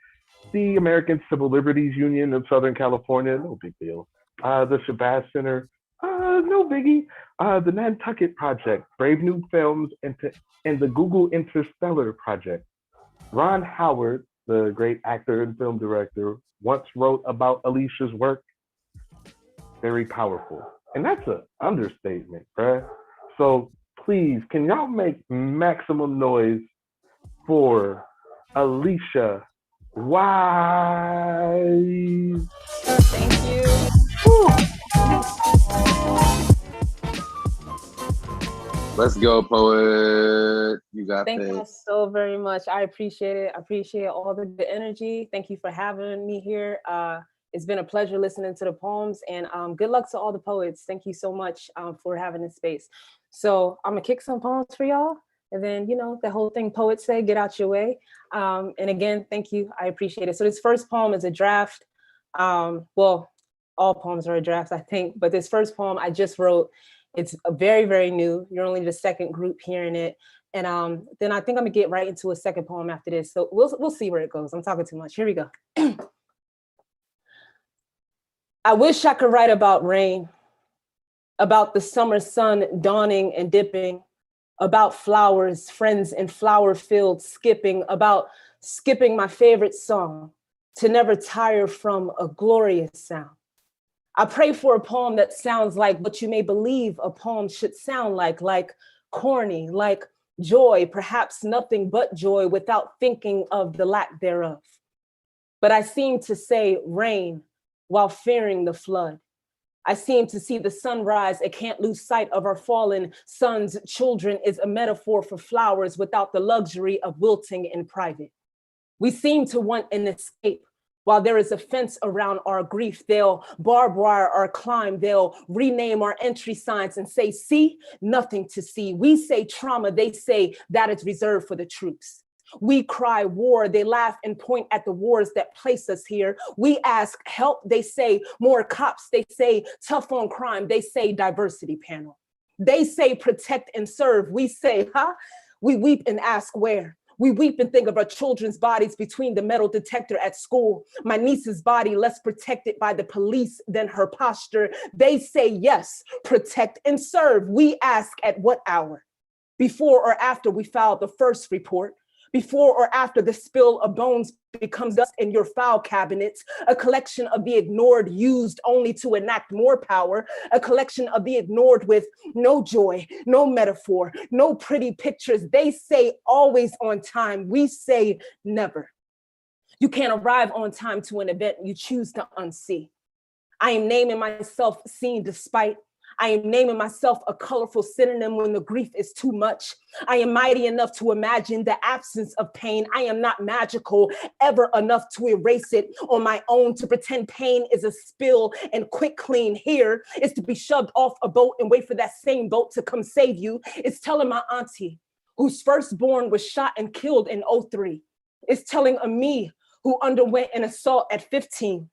the American Civil Liberties Union of Southern California, no big deal, the Shabazz Center, no biggie, the Nantucket Project, Brave New Films, and the Google Interstellar Project. Ron Howard, the great actor and film director, once wrote about Alyesha's work, very powerful. And that's an understatement, bruh. So please, can y'all make maximum noise for Alyesha Wise? Thank you. Let's go, poet. You got Thank you this. so very much. I appreciate it. I appreciate all the good energy. Thank you for having me here. It's been a pleasure listening to the poems, and good luck to all the poets. Thank you so much for having this space. So I'm gonna kick some poems for y'all, and then, you know, the whole thing poets say, get out your way. And again, thank you, I appreciate it. So this first poem is a draft. Well, all poems are a draft, I think, but this first poem I just wrote, it's a very, very new. You're only the second group hearing it. And then I think I'm gonna get right into a second poem after this. So we'll see where it goes. I'm talking too much, here we go. I wish I could write about rain, about the summer sun dawning and dipping, about flowers, friends in flower fields skipping, about skipping my favorite song, to never tire from a glorious sound. I pray for a poem that sounds like what you may believe a poem should sound like corny, like joy, perhaps nothing but joy without thinking of the lack thereof. But I seem to say rain while fearing the flood. I seem to see the sunrise. I can't lose sight of our fallen sons. Children is a metaphor for flowers without the luxury of wilting in private. We seem to want an escape. While there is a fence around our grief, they'll barbed wire our climb. They'll rename our entry signs and say, see, nothing to see. We say trauma. They say that is reserved for the troops. We cry war, they laugh and point at the wars that place us here. We ask help, they say more cops, they say tough on crime, they say diversity panel. They say protect and serve, we say, huh? We weep and ask where. We weep and think of our children's bodies between the metal detector at school. My niece's body less protected by the police than her posture. They say yes, protect and serve. We ask at what hour? Before or after we filed the first report? Before or after the spill of bones becomes dust in your file cabinets, a collection of the ignored used only to enact more power, a collection of the ignored with no joy, no metaphor, no pretty pictures. They say always on time, we say never. You can't arrive on time to an event you choose to unsee. I am naming myself seen despite. I am naming myself a colorful synonym when the grief is too much. I am mighty enough to imagine the absence of pain. I am not magical ever enough to erase it on my own, to pretend pain is a spill and quick clean here is to be shoved off a boat and wait for that same boat to come save you. It's telling my auntie, whose firstborn was shot and killed in 2003. It's telling a me who underwent an assault at 15,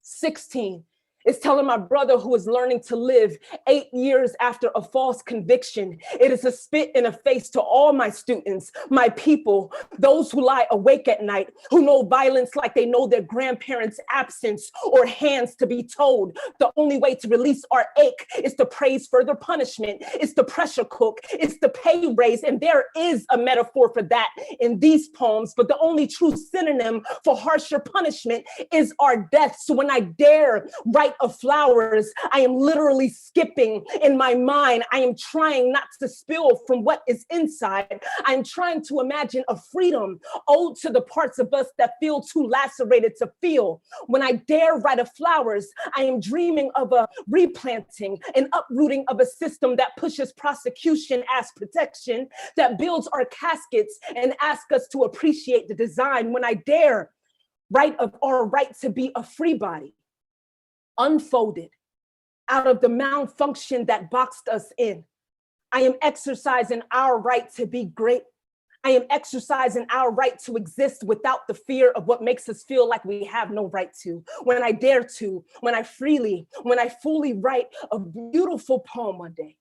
16, It's telling my brother who is learning to live 8 years after a false conviction. It is a spit in the face to all my students, my people, those who lie awake at night, who know violence like they know their grandparents' absence or hands to be told. The only way to release our ache is to praise further punishment. It's the pressure cook. It's the pay raise. And there is a metaphor for that in these poems. But the only true synonym for harsher punishment is our death. So when I dare write of flowers, I am literally skipping in my mind. I am trying not to spill from what is inside. I am trying to imagine a freedom owed to the parts of us that feel too lacerated to feel. When I dare write of flowers, I am dreaming of a replanting, an uprooting of a system that pushes prosecution as protection, that builds our caskets and asks us to appreciate the design. When I dare write of our right to be a free body, unfolded out of the malfunction that boxed us in. I am exercising our right to be great. I am exercising our right to exist without the fear of what makes us feel like we have no right to. When I dare to, when I fully write a beautiful poem one day,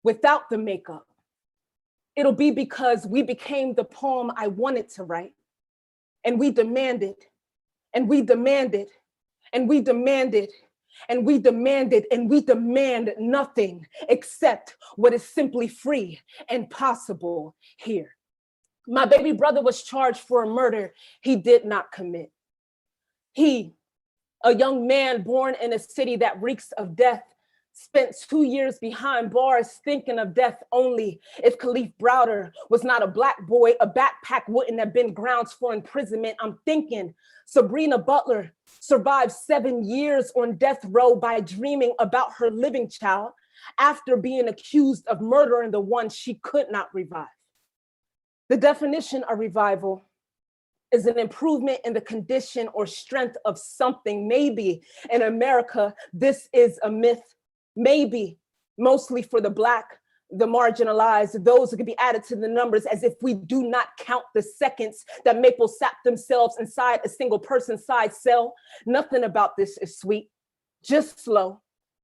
without the makeup, it'll be because we became the poem I wanted to write. And we demanded, and we demanded, and we demanded, and we demanded, and we demand nothing except what is simply free and possible here. My baby brother was charged for a murder he did not commit. He, a young man born in a city that reeks of death, spent 2 years behind bars thinking of death only. If Khalif Browder was not a Black boy, a backpack wouldn't have been grounds for imprisonment. I'm thinking Sabrina Butler survived 7 years on death row by dreaming about her living child after being accused of murdering the one she could not revive. The definition of revival is an improvement in the condition or strength of something. Maybe in America, this is a myth. Maybe mostly for the Black, the marginalized, those who could be added to the numbers as if we do not count the seconds that maple sap themselves inside a single person-sized cell. Nothing about this is sweet, just slow,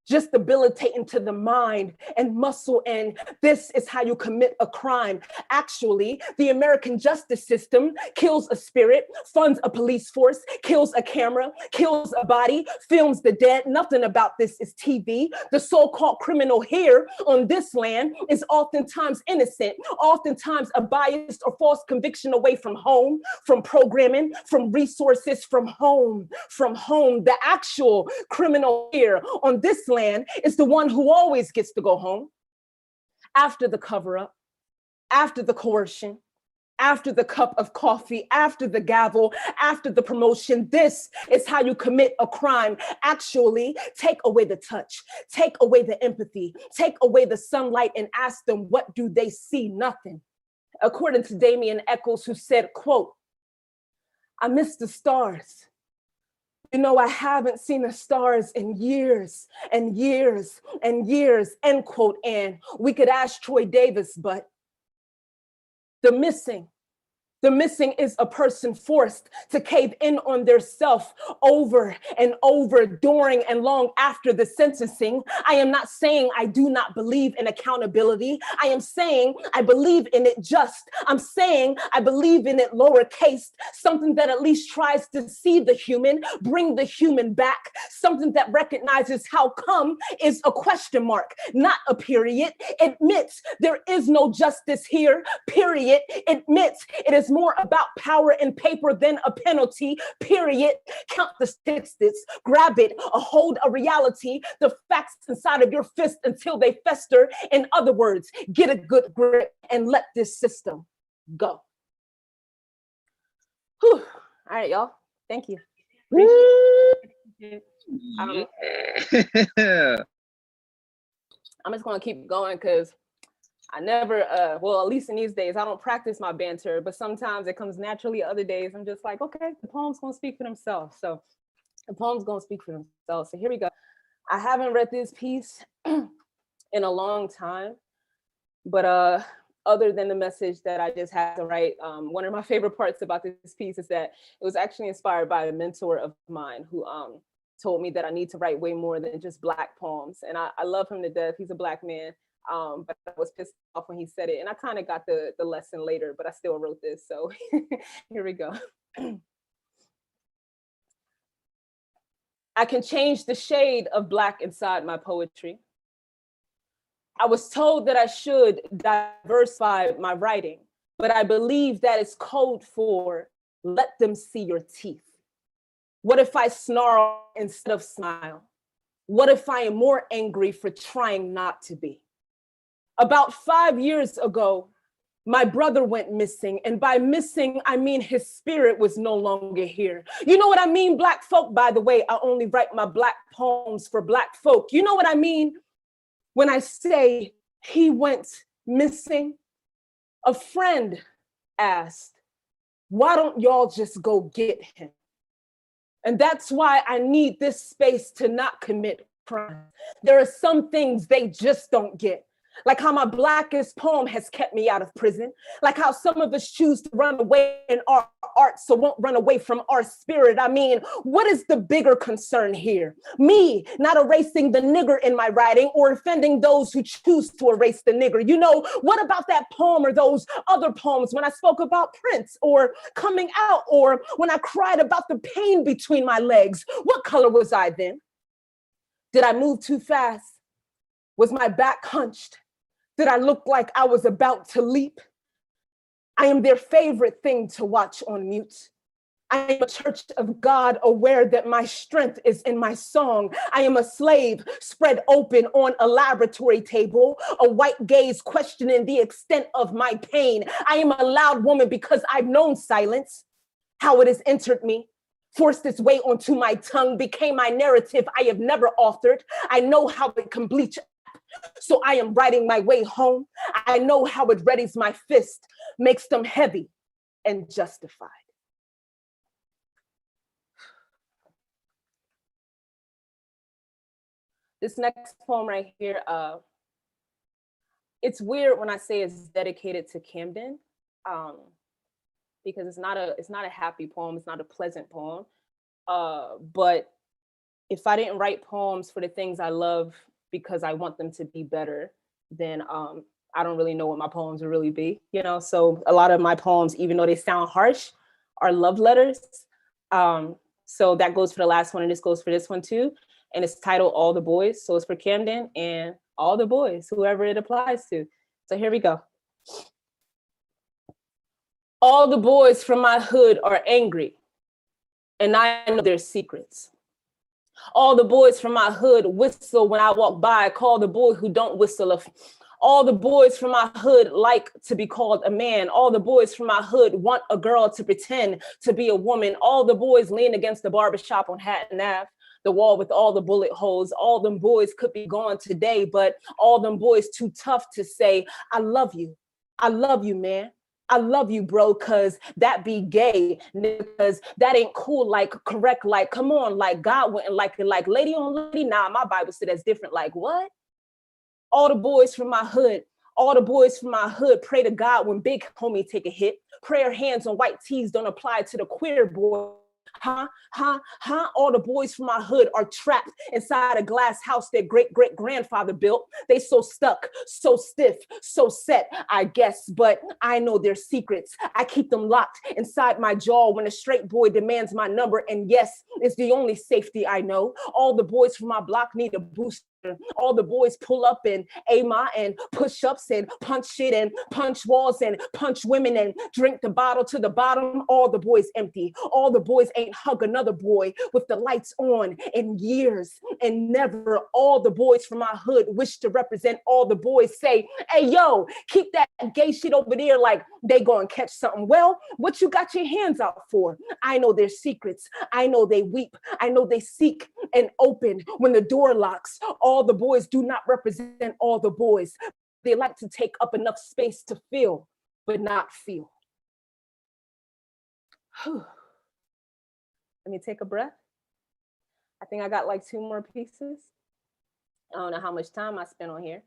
just debilitating to the mind and muscle. And this is how you commit a crime. Actually, the American justice system kills a spirit, funds a police force, kills a camera, kills a body, films the dead. Nothing about this is TV. The so-called criminal here on this land is oftentimes innocent, oftentimes a biased or false conviction away from home, from programming, from resources, from home. The actual criminal here on this land is the one who always gets to go home after the cover-up, after the coercion, after the cup of coffee, after the gavel, after the promotion. This is how you commit a crime. Actually, take away the touch, take away the empathy, take away the sunlight and ask them, what do they see? Nothing. According to Damien Eccles, who said, quote, "I miss the stars. You know, I haven't seen the stars in years and years and years," end quote. And we could ask Troy Davis, but the missing is a person forced to cave in on their self over and over during and long after the sentencing. I am not saying I do not believe in accountability. I am saying I believe in it just. I'm saying I believe in it lowercase, something that at least tries to see the human, bring the human back, something that recognizes how come is a question mark, not a period. Admits there is no justice here, period. Admits it is more about power and paper than a penalty, period. Count the statistics, grab it, a hold a reality, the facts inside of your fist until they fester. In other words, get a good grip and let this system go. Whew. All right, y'all. Thank you. I'm just gonna keep going because I never, well, at least in these days, I don't practice my banter, but sometimes it comes naturally. Other days, I'm just like, okay, the poem's gonna speak for themselves. So the poem's gonna speak for themselves. So here we go. I haven't read this piece in a long time, but other than the message that I just had to write, one of my favorite parts about this piece is that it was actually inspired by a mentor of mine who told me that I need to write way more than just Black poems. And I love him to death. He's a Black man. But I was pissed off when he said it. And I kind of got the lesson later, but I still wrote this. So here we go. I can change the shade of Black inside my poetry. I was told that I should diversify my writing, but I believe that is code for let them see your teeth. What if I snarl instead of smile? What if I am more angry for trying not to be? About 5 years ago, my brother went missing, and by missing, I mean his spirit was no longer here. You know what I mean, Black folk? By the way, I only write my Black poems for Black folk. You know what I mean when I say he went missing? A friend asked, why don't y'all just go get him? And that's why I need this space to not commit crime. There are some things they just don't get. Like how my Blackest poem has kept me out of prison. Like how some of us choose to run away in our art so won't run away from our spirit. I mean, what is the bigger concern here? Me not erasing the nigger in my writing or offending those who choose to erase the nigger. You know, what about that poem or those other poems when I spoke about Prince or coming out or when I cried about the pain between my legs? What color was I then? Did I move too fast? Was my back hunched? Did I look like I was about to leap? I am their favorite thing to watch on mute. I am a church of God, aware that my strength is in my song. I am a slave spread open on a laboratory table, a white gaze questioning the extent of my pain. I am a loud woman because I've known silence, how it has entered me, forced its way onto my tongue, became my narrative I have never authored. I know how it can bleach. So I am writing my way home. I know how it readies my fist, makes them heavy and justified. This next poem right here, it's weird when I say it's dedicated to Camden, because it's not a happy poem, it's not a pleasant poem. But if I didn't write poems for the things I love because I want them to be better, then I don't really know what my poems would really be, you know? So a lot of my poems, even though they sound harsh, are love letters. So that goes for the last one, and this goes for this one too. And it's titled All the Boys. So it's for Camden and all the boys, whoever it applies to. So here we go. All the boys from my hood are angry, and I know their secrets. All the boys from my hood whistle when I walk by, call the boy who don't whistle. All the boys from my hood like to be called a man. All the boys from my hood want a girl to pretend to be a woman. All the boys lean against the barbershop on Hatton Ave, the wall with all the bullet holes. All them boys could be gone today, but all them boys too tough to say, I love you. I love you, man. I love you, bro, cause that be gay, because that ain't cool, like correct, like come on, like God wouldn't like it, like lady on lady. Nah, my Bible said that's different. Like what? All the boys from my hood, all the boys from my hood pray to God when big homie take a hit. Prayer hands on white tees don't apply to the queer boy. All the boys from my hood are trapped inside a glass house their great-great-grandfather built. They so stuck, so stiff, so set, I guess, but I know their secrets. I keep them locked inside my jaw when a straight boy demands my number, and yes, it's the only safety I know. All the boys from my block need a booster. All the boys pull up and AMA and push-ups and punch shit and punch walls and punch women and drink the bottle to the bottom. All the boys empty. All the boys ain't hug another boy with the lights on in years and never. All the boys from my hood wish to represent all the boys. Say, hey, yo, keep that gay shit over there like they gonna catch something. Well, what you got your hands out for? I know their secrets. I know they weep. I know they seek and open when the door locks. All the boys do not represent all the boys. They like to take up enough space to feel, but not feel. Let me take a breath. I think I got like 2 more pieces. I don't know how much time I spent on here,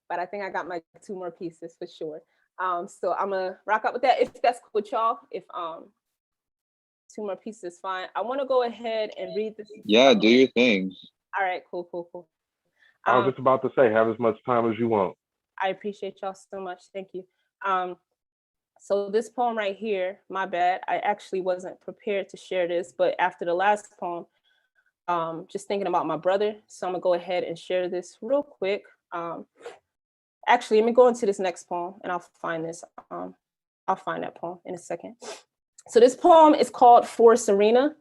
but I think I got my 2 more pieces for sure. So I'm gonna rock out with that if that's cool with y'all. If 2 more pieces, fine. I want to go ahead and read this. Yeah, do your thing. All right, cool. I was just about to say, have as much time as you want. I appreciate y'all so much. Thank you. So this poem right here, my bad. I actually wasn't prepared to share this, but after the last poem, just thinking about my brother. So I'm gonna go ahead and share this real quick. Actually, let me go into this next poem and I'll find this. I'll find that poem in a second. So this poem is called For Serena,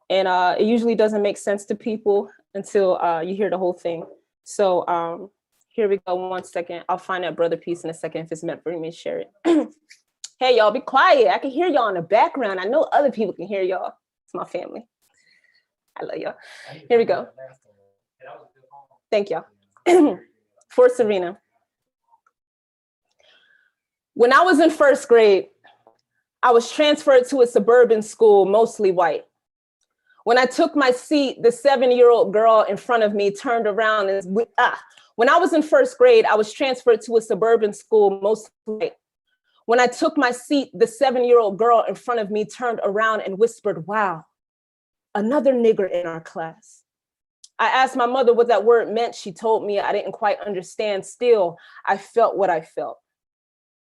and it usually doesn't make sense to people until you hear the whole thing. So here we go, 1 second. I'll find that brother piece in a second if it's meant for me to share it. Hey, y'all, be quiet. I can hear y'all in the background. I know other people can hear y'all. It's my family. I love y'all. Here we go. Thank y'all. For Serena. When I was in 1st grade, I was transferred to a suburban school, mostly white. When I took my seat, the 7-year-old girl in front of me turned around and, when I was in 1st grade, I was transferred to a suburban school, mostly white. When I took my seat, the 7-year-old girl in front of me turned around and whispered, wow, another nigger in our class. I asked my mother what that word meant. She told me I didn't quite understand. Still, I felt what I felt.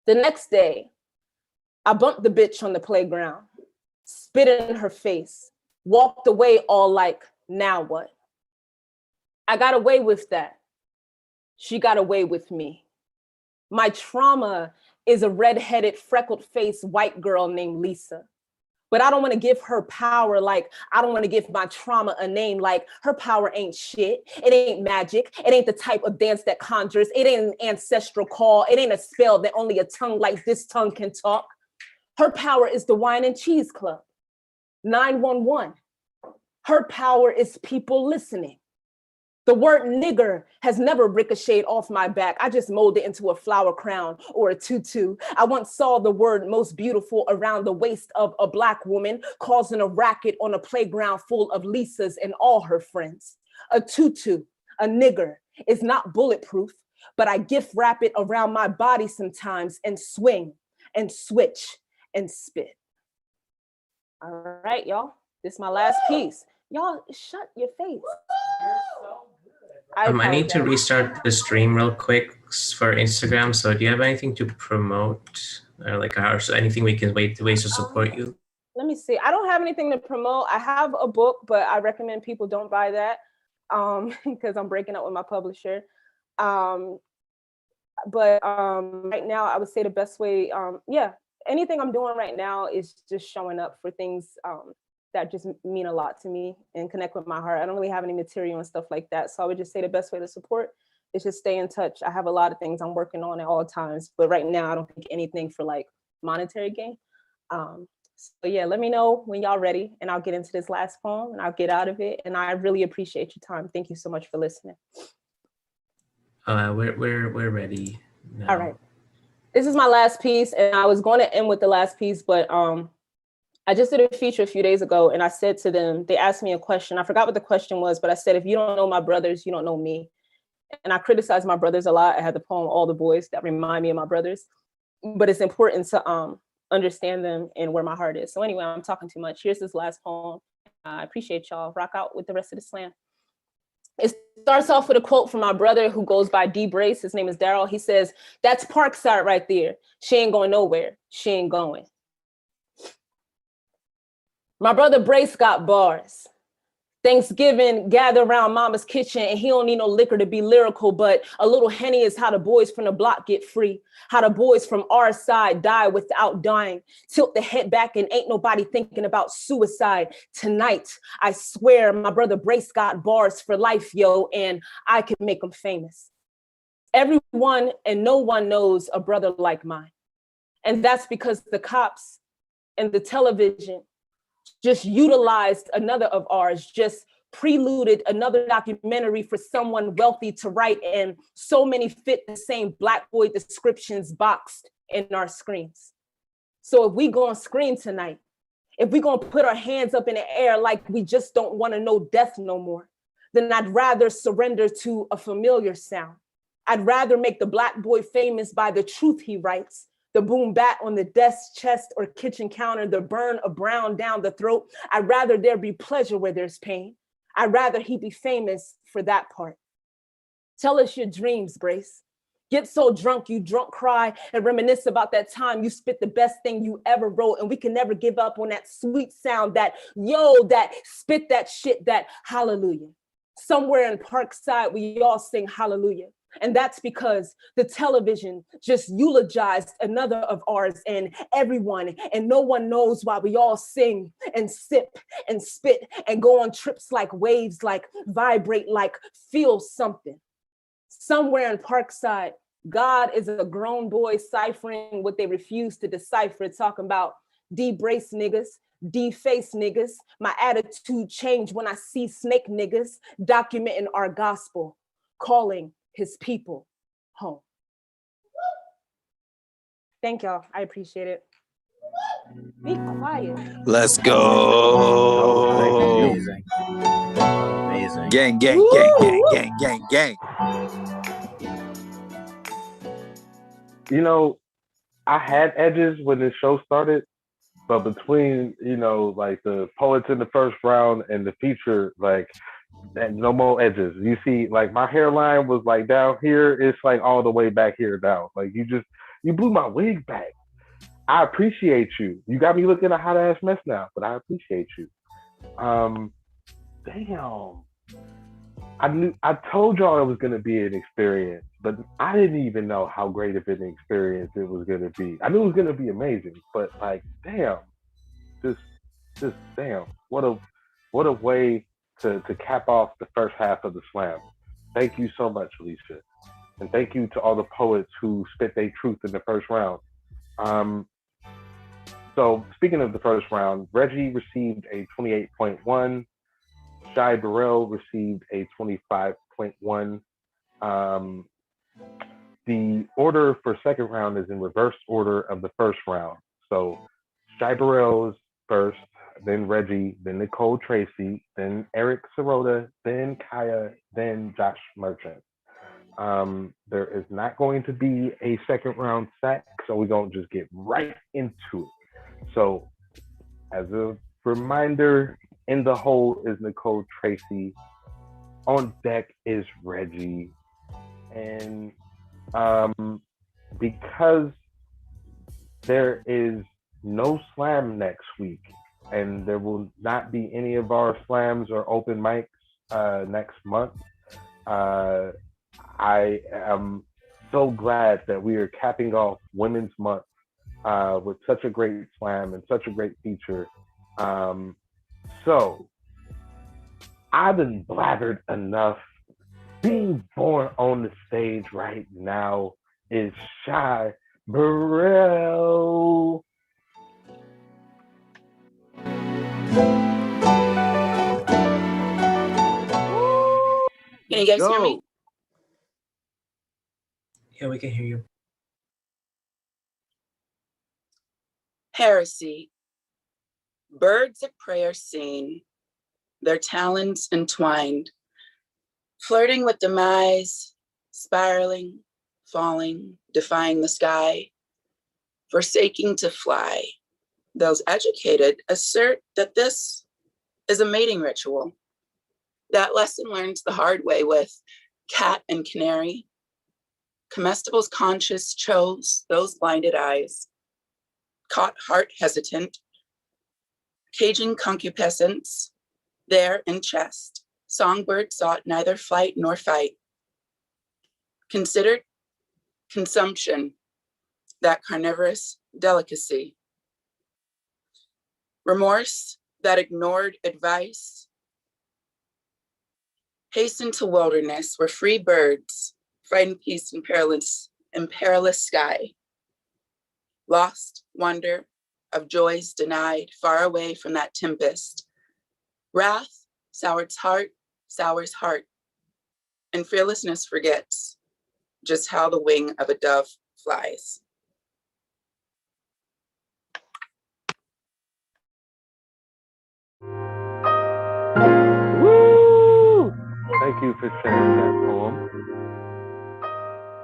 The next day, I bumped the bitch on the playground, spit in her face, walked away all like, now what? I got away with that. She got away with me. My trauma is a redheaded, freckled-faced white girl named Lisa. But I don't want to give her power like I don't want to give my trauma a name like her power ain't shit. It ain't magic. It ain't the type of dance that conjures. It ain't an ancestral call. It ain't a spell that only a tongue like this tongue can talk. Her power is the Wine and Cheese Club, 911. Her power is people listening. The word nigger has never ricocheted off my back. I just molded it into a flower crown or a tutu. I once saw the word most beautiful around the waist of a Black woman, causing a racket on a playground full of Lisas and all her friends. A tutu, a nigger, is not bulletproof, but I gift wrap it around my body sometimes and swing and switch and spit. All right, y'all, this is my last piece. Y'all, shut your face. I need to restart the stream real quick for Instagram. So do you have anything to promote or like anything we can ways to support you? Let me see. I don't have anything to promote. I have a book, but I recommend people don't buy that because I'm breaking up with my publisher. But right now, I would say the best way, anything I'm doing right now is just showing up for things that just mean a lot to me and connect with my heart. I don't really have any material and stuff like that. So I would just say the best way to support is just stay in touch. I have a lot of things I'm working on at all times, but right now I don't think anything for like monetary gain. So yeah, let me know when y'all ready and I'll get into this last poem and I'll get out of it. And I really appreciate your time. Thank you so much for listening. We're ready now. All right. This is my last piece and I was going to end with the last piece, but I just did a feature a few days ago and I said to them, they asked me a question. I forgot what the question was, but I said, if you don't know my brothers, you don't know me. And I criticize my brothers a lot. I had the poem, All the Boys, that remind me of my brothers. But it's important to understand them and where my heart is. So anyway, I'm talking too much. Here's this last poem. I appreciate y'all. Rock out with the rest of the slam. It starts off with a quote from my brother who goes by D Brace. His name is Daryl. He says, that's Parkside right there. She ain't going nowhere. She ain't going. My brother Brace got bars. Thanksgiving, gather around mama's kitchen and he don't need no liquor to be lyrical, but a little Henny is how the boys from the block get free. How the boys from our side die without dying. Tilt the head back and ain't nobody thinking about suicide. Tonight, I swear my brother Brace got bars for life, yo, and I can make them famous. Everyone and no one knows a brother like mine. And that's because the cops and the television just utilized another of ours, just preluded another documentary for someone wealthy to write, and so many fit the same Black boy descriptions boxed in our screens. So if we gonna scream tonight, if we gonna put our hands up in the air like we just don't wanna know death no more, then I'd rather surrender to a familiar sound. I'd rather make the Black boy famous by the truth he writes the boom bat on the desk, chest, or kitchen counter, the burn of brown down the throat. I'd rather there be pleasure where there's pain. I'd rather he be famous for that part. Tell us your dreams, Brace. Get so drunk you drunk cry and reminisce about that time you spit the best thing you ever wrote, and we can never give up on that sweet sound, that yo, that spit that shit, that hallelujah. Somewhere in Parkside, we all sing hallelujah. And that's because the television just eulogized another of ours and everyone, and no one knows why we all sing and sip and spit and go on trips like waves, like vibrate, like feel something. Somewhere in Parkside, God is a grown boy ciphering what they refuse to decipher, talking about D-brace niggas, D-face niggas. My attitude changed when I see snake niggas documenting our gospel, calling his people home. Thank y'all. I appreciate it. Be quiet. Let's go. Amazing. Amazing. Gang, gang, gang, gang, gang, gang, gang. You know, I had edges when this show started, but between, you know, like the poets in the first round and the feature, like, no more edges. You see, like my hairline was like down here. It's like all the way back here now. Like you blew my wig back. I appreciate you. You got me looking a hot ass mess now, but I appreciate you. Damn. I told y'all it was gonna be an experience, but I didn't even know how great of an experience it was gonna be. I knew it was gonna be amazing, but like, damn, just damn, what a way to cap off the first half of the slam. Thank you so much, Alyesha. And thank you to all the poets who spit their truth in the first round. So speaking of the first round, Reggie received a 28.1. Shy Burrell received a 25.1. The order for second round is in reverse order of the first round. So Shy Burrell is first, then Reggie, then Nicole Tracy, then Eric Sirota, then Kaya, then Josh Merchant. There is not going to be a second round sack, so we're going to just get right into it. So as a reminder, in the hole is Nicole Tracy. On deck is Reggie. And because there is no slam next week, and there will not be any of our slams or open mics next month, I am so glad that we are capping off Women's Month with such a great slam and such a great feature. So I've been blathered enough. Being born on the stage right now is Shy Burrell. Can you guys hear me? Yeah, we can hear you. Heresy. Birds of prey are seen, their talons entwined, flirting with demise, spiraling, falling, defying the sky, forsaking to fly. Those educated assert that this is a mating ritual. That lesson learned the hard way with cat and canary. Comestibles conscious chose those blinded eyes, caught heart hesitant, caging concupiscence, there in chest, songbird sought neither flight nor fight. Considered consumption, that carnivorous delicacy. Remorse, that ignored advice. Hasten to wilderness where free birds find peace in perilous sky. Lost wonder of joys denied, far away from that tempest. Wrath sours heart, and fearlessness forgets just how the wing of a dove flies. Woo! Thank you for sharing that poem.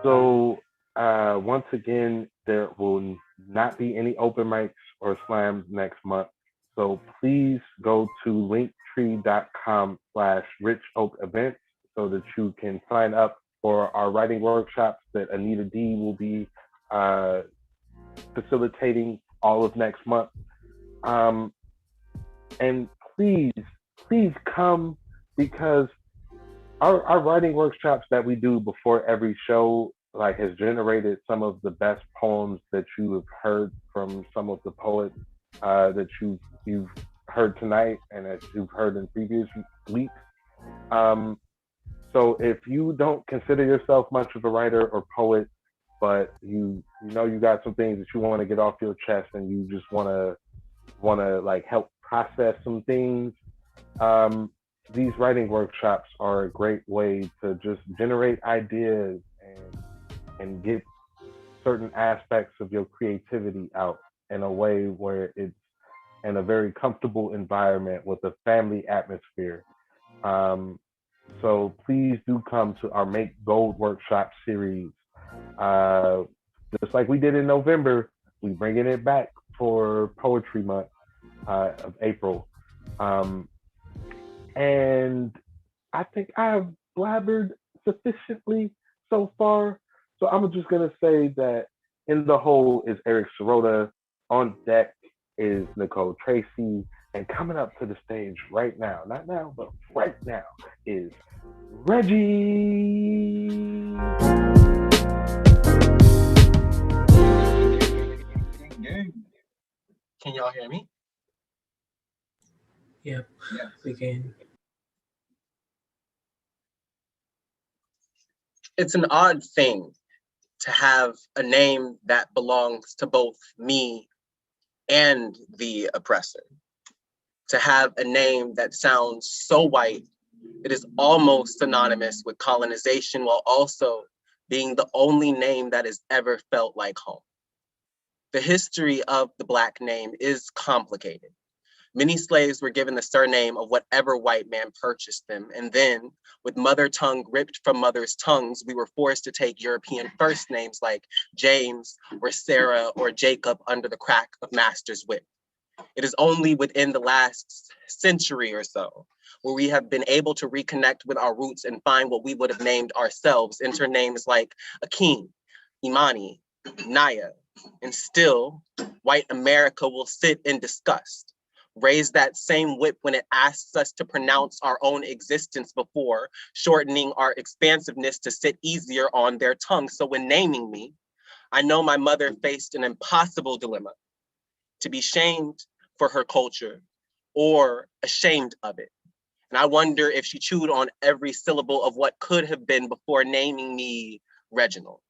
So once again, there will not be any open mics or slams next month. So please go to linktree.com/richoakevents so that you can sign up for our writing workshops that Anita D will be facilitating all of next month. And please come, because our writing workshops that we do before every show like has generated some of the best poems that you have heard from some of the poets that you've heard tonight and that you've heard in previous weeks. So if you don't consider yourself much of a writer or poet, but you know you got some things that you want to get off your chest and you just want to like help process some things, these writing workshops are a great way to just generate ideas and get certain aspects of your creativity out in a way where it's in a very comfortable environment with a family atmosphere. So please do come to our Make Gold workshop series. Just like we did in November, we bringing it back for Poetry Month of April. And I think I have blabbered sufficiently so far. So I'm just gonna say that in the hole is Eric Sirota, on deck is Nicole Tracy, and coming up to the stage right now, not now, but right now, is Reggie. Can y'all hear me? Yep, we can. It's an odd thing to have a name that belongs to both me and the oppressor. To have a name that sounds so white, it is almost synonymous with colonization while also being the only name that has ever felt like home. The history of the Black name is complicated. Many slaves were given the surname of whatever white man purchased them. And then, with mother tongue ripped from mother's tongues, we were forced to take European first names like James or Sarah or Jacob under the crack of master's whip. It is only within the last century or so where we have been able to reconnect with our roots and find what we would have named ourselves, enter names like Akeem, Imani, Naya, and still, white America will sit in disgust. Raise that same whip when it asks us to pronounce our own existence before shortening our expansiveness to sit easier on their tongue. So when naming me, I know my mother faced an impossible dilemma: to be shamed for her culture or ashamed of it. And I wonder if she chewed on every syllable of what could have been before naming me Reginald.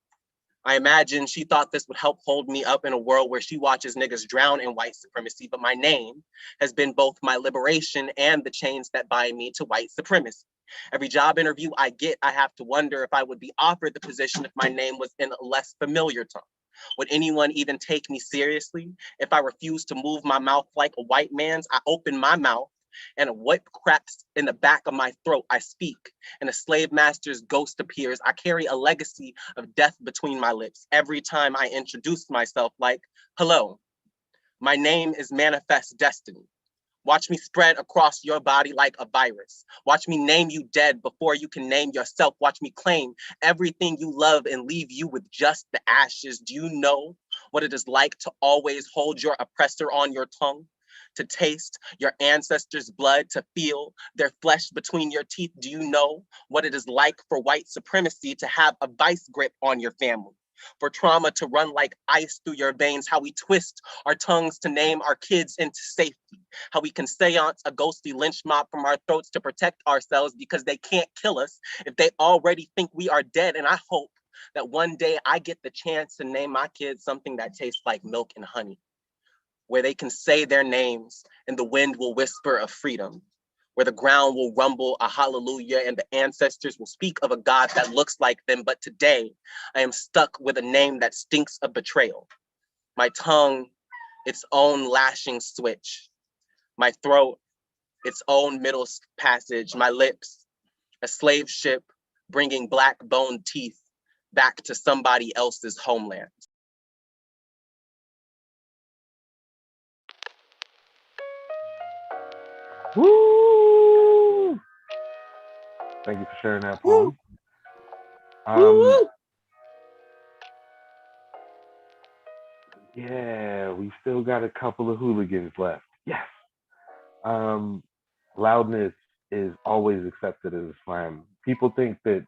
I imagine she thought this would help hold me up in a world where she watches niggas drown in white supremacy, but my name has been both my liberation and the chains that bind me to white supremacy. Every job interview I get, I have to wonder if I would be offered the position if my name was in a less familiar tongue. Would anyone even take me seriously? If I refused to move my mouth like a white man's, I open my mouth and a whip cracks in the back of my throat. I speak, and a slave master's ghost appears. I carry a legacy of death between my lips every time I introduce myself, like, hello, my name is Manifest Destiny. Watch me spread across your body like a virus. Watch me name you dead before you can name yourself. Watch me claim everything you love and leave you with just the ashes. Do you know what it is like to always hold your oppressor on your tongue? To taste your ancestors' blood, to feel their flesh between your teeth? Do you know what it is like for white supremacy to have a vice grip on your family? For trauma to run like ice through your veins, how we twist our tongues to name our kids into safety, how we can seance a ghostly lynch mob from our throats to protect ourselves because they can't kill us if they already think we are dead. And I hope that one day I get the chance to name my kids something that tastes like milk and honey, where they can say their names and the wind will whisper of freedom, where the ground will rumble a hallelujah and the ancestors will speak of a God that looks like them. But today, I am stuck with a name that stinks of betrayal. My tongue, its own lashing switch. My throat, its own middle passage. My lips, a slave ship bringing black bone teeth back to somebody else's homeland. Woo! Thank you for sharing that poem. Yeah, we still got a couple of hooligans left. Yes. Loudness is always accepted as a slam. People think that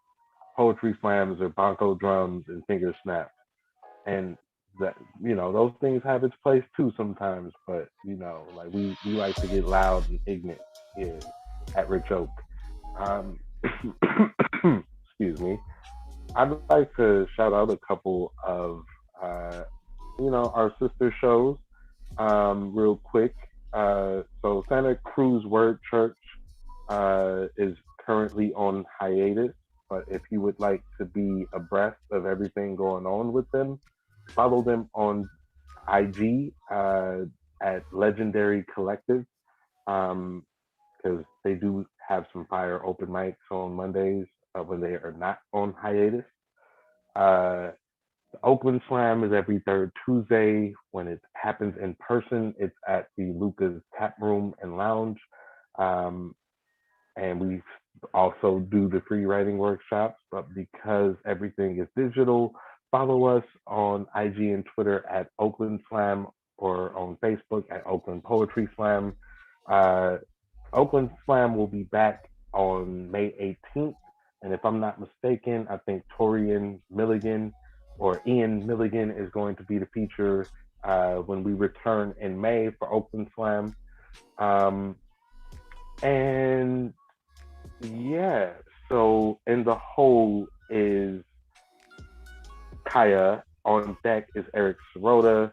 poetry slams are bongo drums and finger snaps, and that, you know, those things have its place too sometimes. But you know, like we like to get loud and ignorant here at Rich Oak. Excuse me. I'd like to shout out a couple of you know, our sister shows real quick. So Santa Cruz Word Church is currently on hiatus, but if you would like to be abreast of everything going on with them, follow them on IG at Legendary Collective, because they do have some fire open mics on Mondays when they are not on hiatus. The Oakland Slam is every third Tuesday. When it happens in person, it's at the Lucas Tap Room and Lounge. And we also do the free writing workshops, but because everything is digital, follow us on IG and Twitter at Oakland Slam, or on Facebook at Oakland Poetry Slam. Oakland Slam will be back on May 18th. And if I'm not mistaken, I think Ian Milligan is going to be the feature when we return in May for Oakland Slam. And yeah, so in the hole is Kaya. On deck is Eric Sirota.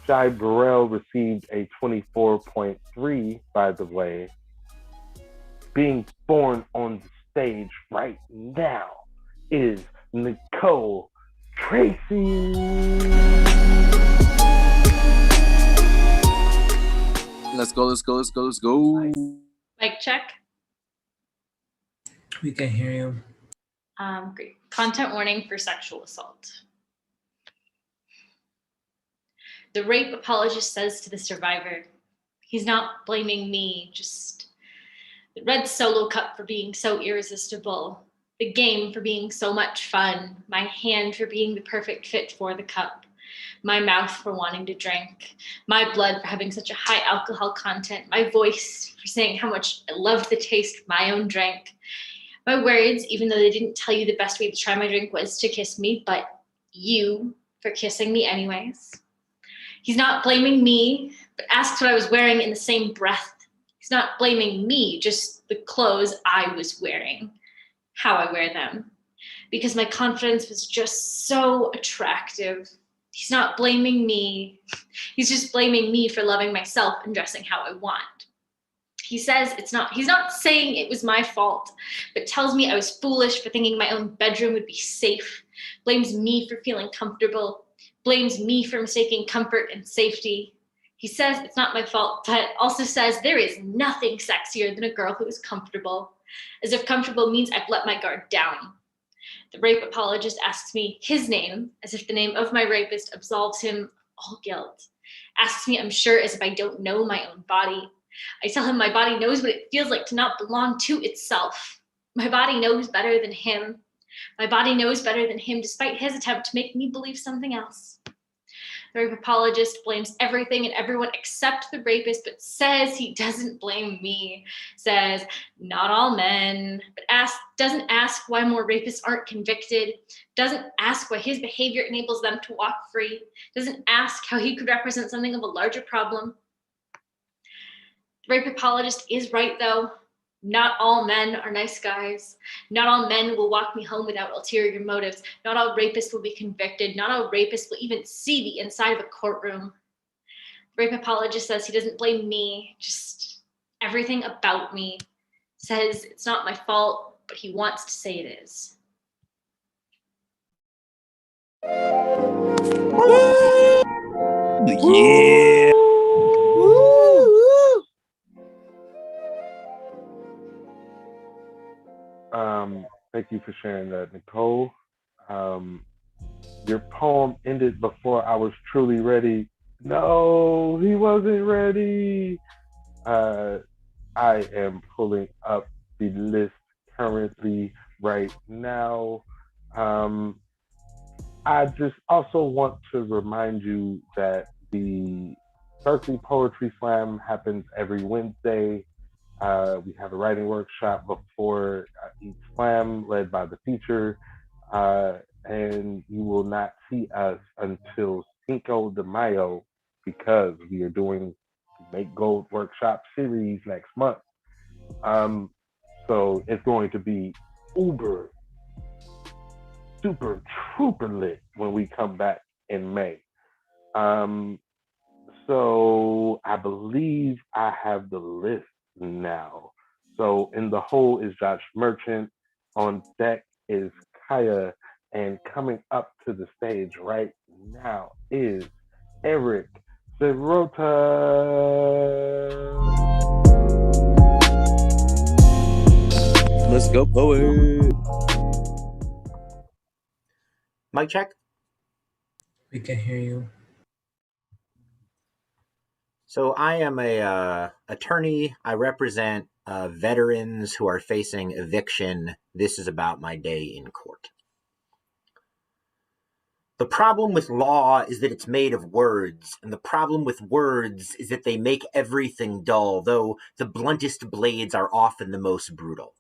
Shai Burrell received a 24.3, by the way. Being born on the stage right now is Nicole Tracy. Let's go, let's go, let's go, let's go. Mic check. We can hear you. Great. Content warning for sexual assault. The rape apologist says to the survivor, he's not blaming me, just the red solo cup for being so irresistible, the game for being so much fun, my hand for being the perfect fit for the cup, my mouth for wanting to drink, my blood for having such a high alcohol content, my voice for saying how much I loved the taste of my own drink, my words, even though they didn't tell you the best way to try my drink was to kiss me, but you for kissing me anyways. He's not blaming me, but asks what I was wearing in the same breath. He's not blaming me, just the clothes I was wearing, how I wear them, because my confidence was just so attractive. He's not blaming me. He's just blaming me for loving myself and dressing how I want. He says he's not saying it was my fault, but tells me I was foolish for thinking my own bedroom would be safe, blames me for feeling comfortable, blames me for mistaking comfort and safety. He says it's not my fault, but also says there is nothing sexier than a girl who is comfortable, as if comfortable means I've let my guard down. The rape apologist asks me his name, as if the name of my rapist absolves him all guilt. Asks me I'm sure, as if I don't know my own body. I tell him my body knows what it feels like to not belong to itself. My body knows better than him. My body knows better than him, despite his attempt to make me believe something else. The rape apologist blames everything and everyone except the rapist, but says he doesn't blame me. Says not all men, but doesn't ask why more rapists aren't convicted. Doesn't ask why his behavior enables them to walk free. Doesn't ask how he could represent something of a larger problem. The rape apologist is right, though. Not all men are nice guys. Not all men will walk me home without ulterior motives. Not all rapists will be convicted. Not all rapists will even see the inside of a courtroom. The rape apologist says he doesn't blame me, just everything about me. Says it's not my fault, but he wants to say it is. Yeah. Thank you for sharing that, Nicole. Your poem ended before I was truly ready. No, he wasn't ready. I am pulling up the list currently right now. I just also want to remind you that the Berkeley Poetry Slam happens every Wednesday. We have a writing workshop before each slam led by the feature. And you will not see us until Cinco de Mayo because we are doing the Make Gold Workshop series next month. So it's going to be uber, super, trooper lit when we come back in May. So I believe I have the list now. So in the hole is Josh Merchant. On deck is Kaya. And coming up to the stage right now is Eric Sirota. Let's go, poet. Mic check. We can hear you. So I am a attorney. I represent veterans who are facing eviction. This is about my day in court. The problem with law is that it's made of words, and the problem with words is that they make everything dull, though the bluntest blades are often the most brutal.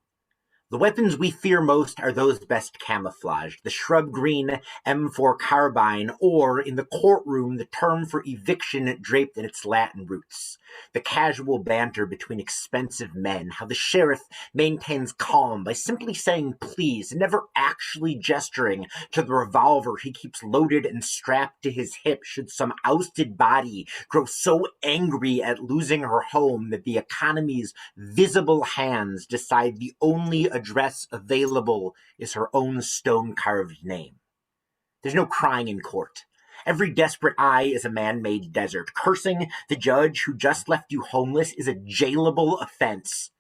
The weapons we fear most are those best camouflaged, the shrub green M4 carbine, or, in the courtroom, the term for eviction draped in its Latin roots. The casual banter between expensive men, how the sheriff maintains calm by simply saying please, and never actually gesturing to the revolver he keeps loaded and strapped to his hip should some ousted body grow so angry at losing her home that the economy's visible hands decide the only address available is her own stone-carved name. There's no crying in court. Every desperate eye is a man-made desert. Cursing the judge who just left you homeless is a jailable offense.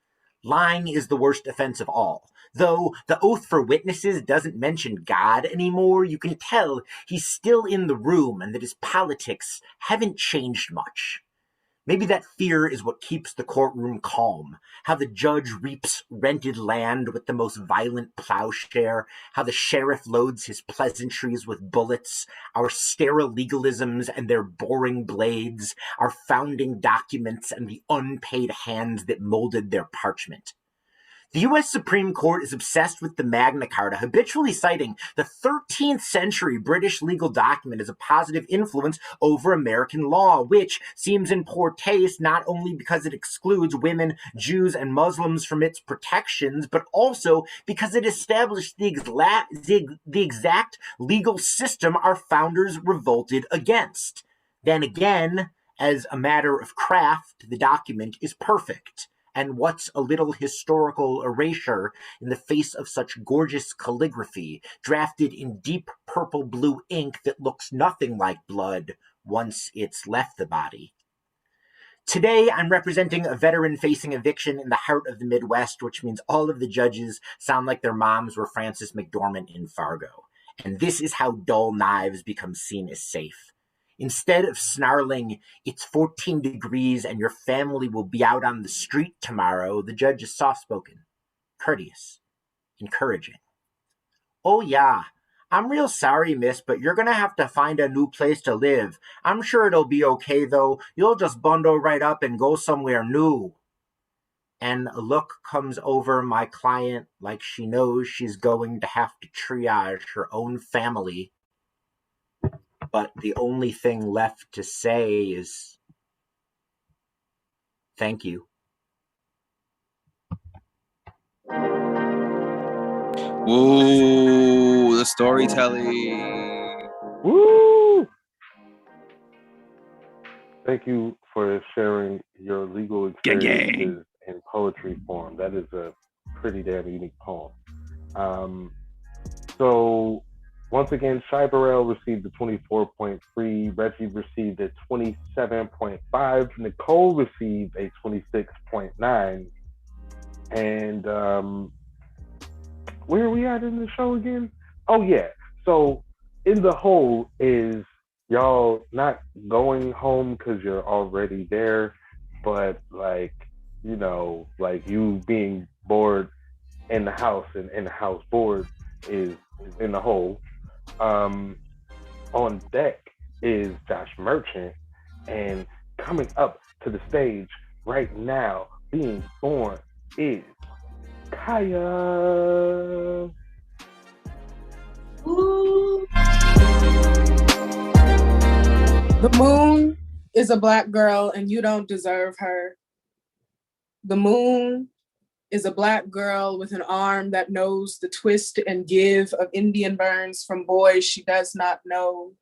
Lying is the worst offense of all. Though the oath for witnesses doesn't mention God anymore, you can tell he's still in the room and that his politics haven't changed much. Maybe that fear is what keeps the courtroom calm, how the judge reaps rented land with the most violent plowshare, how the sheriff loads his pleasantries with bullets, our sterile legalisms and their boring blades, our founding documents and the unpaid hands that molded their parchment. The U.S. Supreme Court is obsessed with the Magna Carta, habitually citing the 13th century British legal document as a positive influence over American law, which seems in poor taste not only because it excludes women, Jews, and Muslims from its protections, but also because it established the exact legal system our founders revolted against. Then again, as a matter of craft, the document is perfect. And what's a little historical erasure in the face of such gorgeous calligraphy, drafted in deep purple-blue ink that looks nothing like blood once it's left the body? Today, I'm representing a veteran facing eviction in the heart of the Midwest, which means all of the judges sound like their moms were Frances McDormand in Fargo. And this is how dull knives become seen as safe. Instead of snarling, it's 14 degrees and your family will be out on the street tomorrow, the judge is soft-spoken, courteous, encouraging. Oh yeah, I'm real sorry, miss, but you're gonna have to find a new place to live. I'm sure it'll be okay, though. You'll just bundle right up and go somewhere new. And a look comes over my client like she knows she's going to have to triage her own family. But the only thing left to say is thank you. Ooh, the storytelling. Woo! Thank you for sharing your legal experiences in poetry form. That is a pretty damn unique poem. So once again, Shai Burrell received a 24.3, Reggie received a 27.5, Nicole received a 26.9, and where are we at in the show again? Oh yeah, So in the whole is y'all not going home because you're already there, but like, you know, like you being bored in the house and in the house bored is in the hole. On deck is Josh Merchant, and coming up to the stage right now, being born is Kaya. The moon is a Black girl and you don't deserve her. The moon is a Black girl with an arm that knows the twist and give of Indian burns from boys she does not know.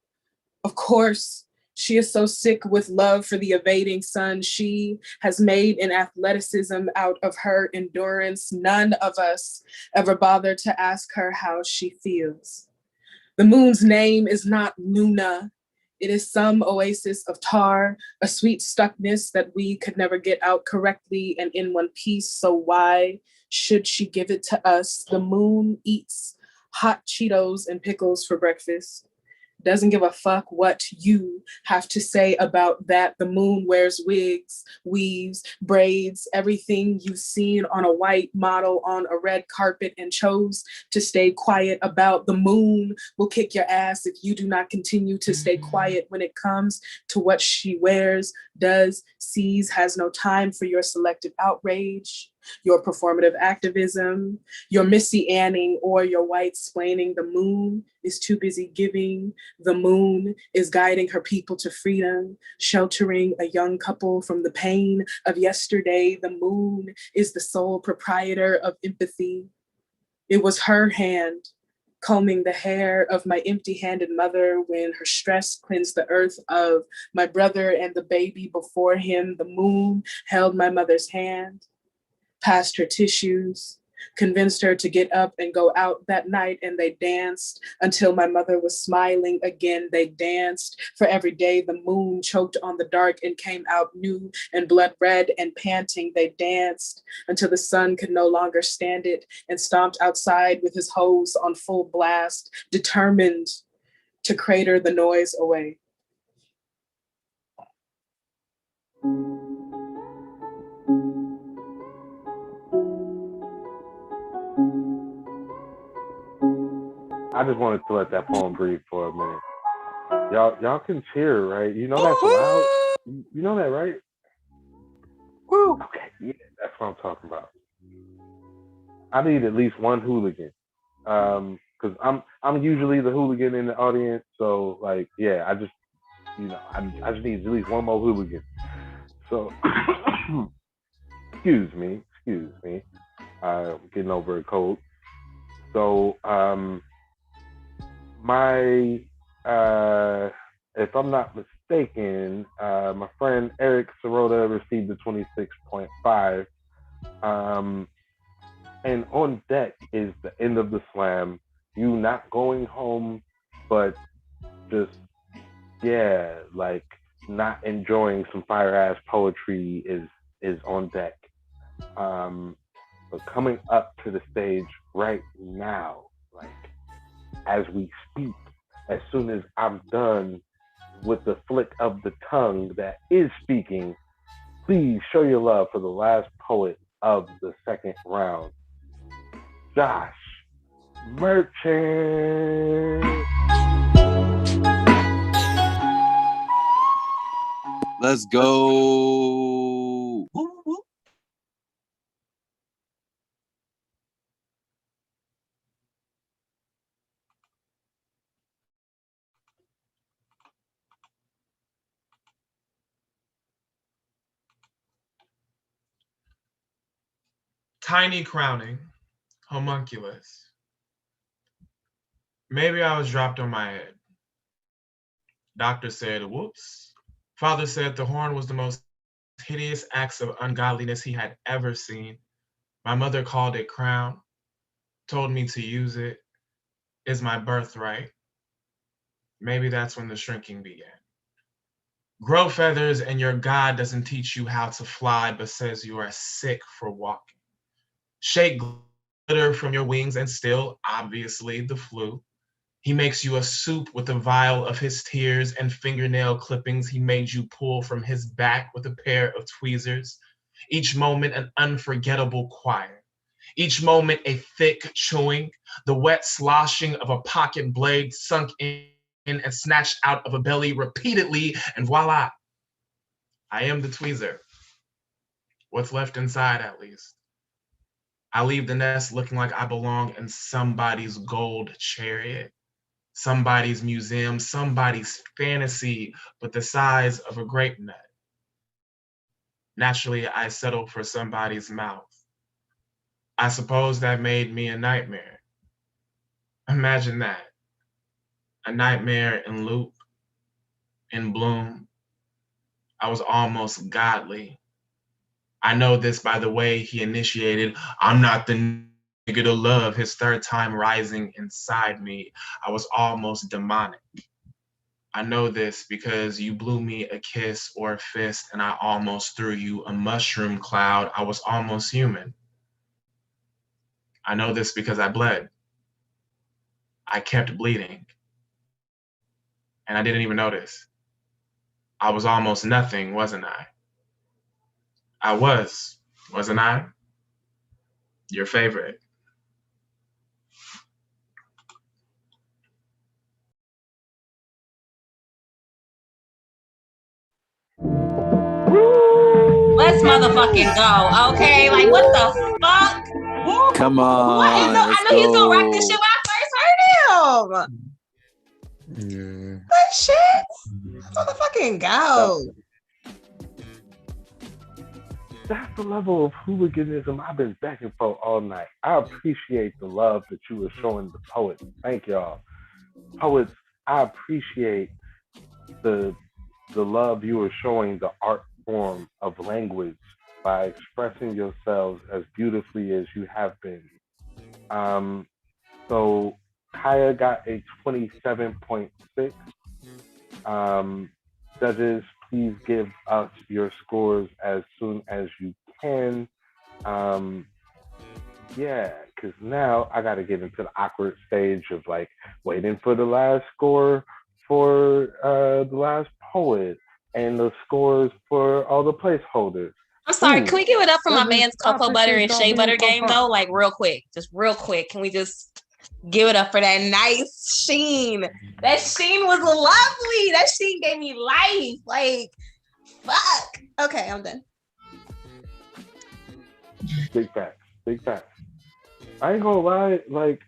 Of course, she is so sick with love for the evading sun. She has made an athleticism out of her endurance. None of us ever bother to ask her how she feels. The moon's name is not Luna. It is some oasis of tar, a sweet stuckness that we could never get out correctly and in one piece. So why should she give it to us? The moon eats hot Cheetos and pickles for breakfast. Doesn't give a fuck what you have to say about that. The moon wears wigs, weaves, braids, everything you've seen on a white model on a red carpet and chose to stay quiet about. The moon will kick your ass if you do not continue to stay quiet when it comes to what she wears, does, sees, has no time for your selective outrage, your performative activism, your Missy Anning, or your white splaining. The moon is too busy giving. The moon is guiding her people to freedom, sheltering a young couple from the pain of yesterday. The moon is the sole proprietor of empathy. It was her hand combing the hair of my empty-handed mother when her stress cleansed the earth of my brother and the baby before him. The moon held my mother's hand, past her tissues, convinced her to get up and go out that night, and they danced until my mother was smiling again. They danced for every day. The moon choked on the dark and came out new and blood red and panting. They danced until the sun could no longer stand it and stomped outside with his hose on full blast, determined to crater the noise away. I just wanted to let that poem breathe for a minute. Y'all can cheer, right? You know that's loud. You know that, right? Woo! Okay, yeah, that's what I'm talking about. I need at least one hooligan, because I'm usually the hooligan in the audience. So like, yeah, I just need at least one more hooligan. So, excuse me, getting over a cold. So, if I'm not mistaken, my friend Eric Sirota received the 26.5. And on deck is the end of the slam. You not going home, but just, yeah, like not enjoying some fire ass poetry is on deck. But coming up to the stage right now, like as we speak, as soon as I'm done with the flick of the tongue that is speaking, please show your love for the last poet of the second round, Josh Merchant. Let's go. Tiny crowning, homunculus. Maybe I was dropped on my head. Doctor said, whoops. Father said the horn was the most hideous acts of ungodliness he had ever seen. My mother called it crown, told me to use it, is my birthright. Maybe that's when the shrinking began. Grow feathers and your God doesn't teach you how to fly, but says you are sick for walking. Shake glitter from your wings and still, obviously, the flu. He makes you a soup with a vial of his tears and fingernail clippings he made you pull from his back with a pair of tweezers. Each moment an unforgettable choir. Each moment a thick chewing, the wet sloshing of a pocket blade sunk in and snatched out of a belly repeatedly, and voila, I am the tweezer. What's left inside, at least. I leave the nest looking like I belong in somebody's gold chariot, somebody's museum, somebody's fantasy, but the size of a grape nut. Naturally, I settle for somebody's mouth. I suppose that made me a nightmare. Imagine that. A nightmare in loop, in bloom. I was almost godly. I know this by the way he initiated, I'm not the nigga to love, his third time rising inside me. I was almost demonic. I know this because you blew me a kiss or a fist and I almost threw you a mushroom cloud. I was almost human. I know this because I bled. I kept bleeding. And I didn't even notice. I was almost nothing, wasn't I? I was, wasn't I? Your favorite. Let's motherfucking go, okay? Like, what the fuck? Come on. What is I know he's gonna rock this shit when I first heard him. Yeah. That shit. Let's motherfucking go. That's the level of hooliganism I've been begging for all night. I appreciate the love that you were showing the poets. Thank y'all. Poets, I appreciate the love you were showing the art form of language by expressing yourselves as beautifully as you have been. So Kaya got a 27.6. Judges, please give us your scores as soon as you can. Yeah, because now I got to get into the awkward stage of like waiting for the last score for the last poet and the scores for all the placeholders. I'm sorry, Ooh, can we give it up for my man's I cocoa think butter it's and shea gonna be butter so game fun. though? Like real quick. Just real quick. Can we just give it up for that nice sheen? That sheen was lovely. That sheen gave me life. Like, fuck. Okay, I'm done. Big facts. Big facts. I ain't gonna lie, like,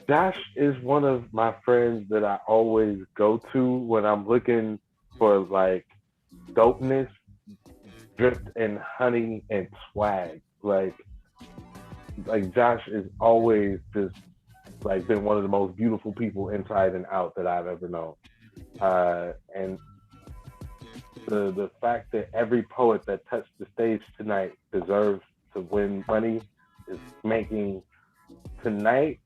Josh is one of my friends that I always go to when I'm looking for like dopeness dripped in honey and swag. Like Josh is always just like been one of the most beautiful people inside and out that I've ever known. And the fact that every poet that touched the stage tonight deserves to win money is making tonight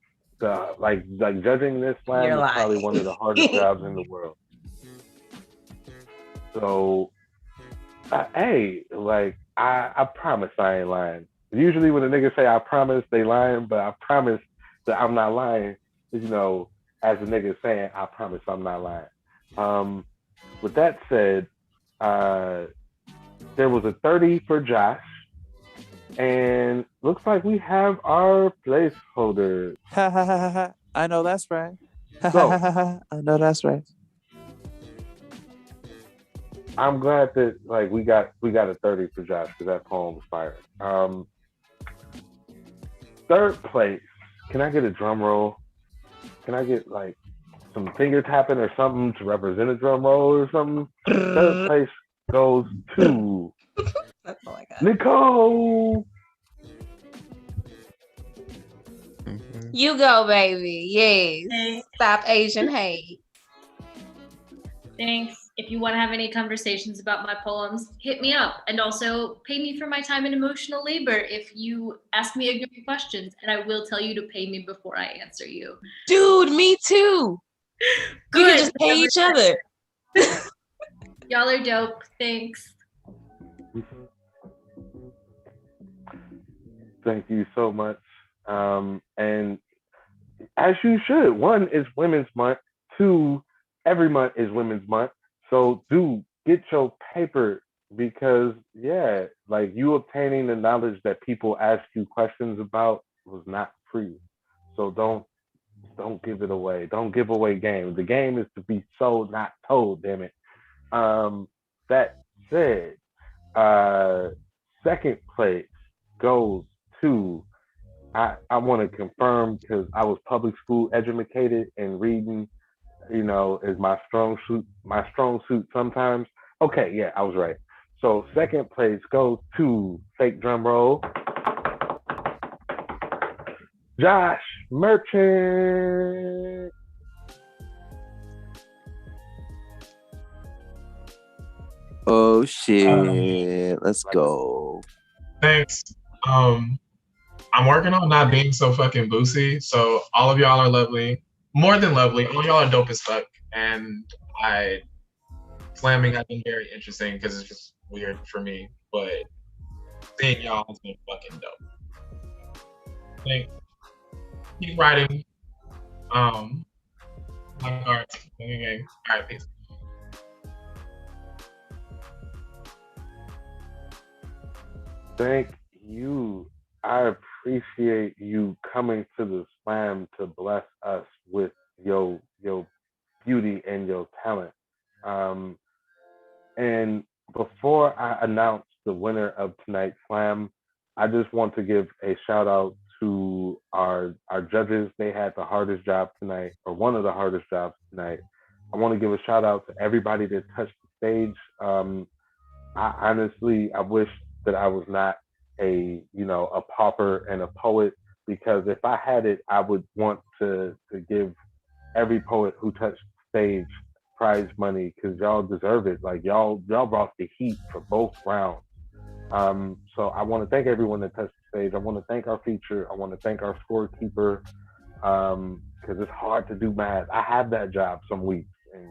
like judging this slam is probably one of the hardest jobs in the world. So hey, like I promise I ain't lying. Usually when a nigga say I promise, they lying, but I promise that I'm not lying. You know, as a nigga saying I promise I'm not lying. With that said, there was a 30 for Josh, and looks like we have our placeholder. I know that's right. So, I know that's right. I'm glad that like we got a 30 for Josh because that poem was fire. Third place. Can I get a drum roll? Can I get like some finger tapping or something to represent a drum roll or something? Third place goes to That's all I got. Nicole. You go, baby. Yes. Stop Asian hate. Thanks. If you want to have any conversations about my poems, hit me up. And also pay me for my time and emotional labor if you ask me ignorant questions, and I will tell you to pay me before I answer you. Dude, me too. Good. We can just pay each other. Y'all are dope. Thanks. Thank you so much. And As you should. One is Women's Month. Two, every month is Women's Month. So do get your paper because yeah, like you obtaining the knowledge that people ask you questions about was not free. So don't give it away. Don't give away game. The game is to be sold, not told, damn it. That said, second place goes to I want to confirm because I was public school educated and reading, is my strong suit. My strong suit sometimes. Okay, yeah, I was right. So second place goes to fake drum roll, Josh Merchant. Oh shit! Let's go. Thanks. I'm working on not being so fucking boozy. So all of y'all are lovely, more than lovely. All y'all are dope as fuck, and slamming has been very interesting because it's just weird for me. But seeing y'all has been fucking dope. Thanks. Keep writing. Like art. All right, peace. Thank you. I appreciate you coming to the slam to bless us with your beauty and your talent. And before I announce the winner of tonight's slam, I just want to give a shout out to our judges. They had the hardest job tonight, or one of the hardest jobs tonight. I want to give a shout out to everybody that touched the stage. I wish that I was not a pauper and a poet, because if I had it, I would want to give every poet who touched the stage prize money, because y'all deserve it. Like y'all brought the heat for both rounds. So I want to thank everyone that touched the stage. I want to thank our feature. I want to thank our scorekeeper, because it's hard to do math. I have that job some weeks, and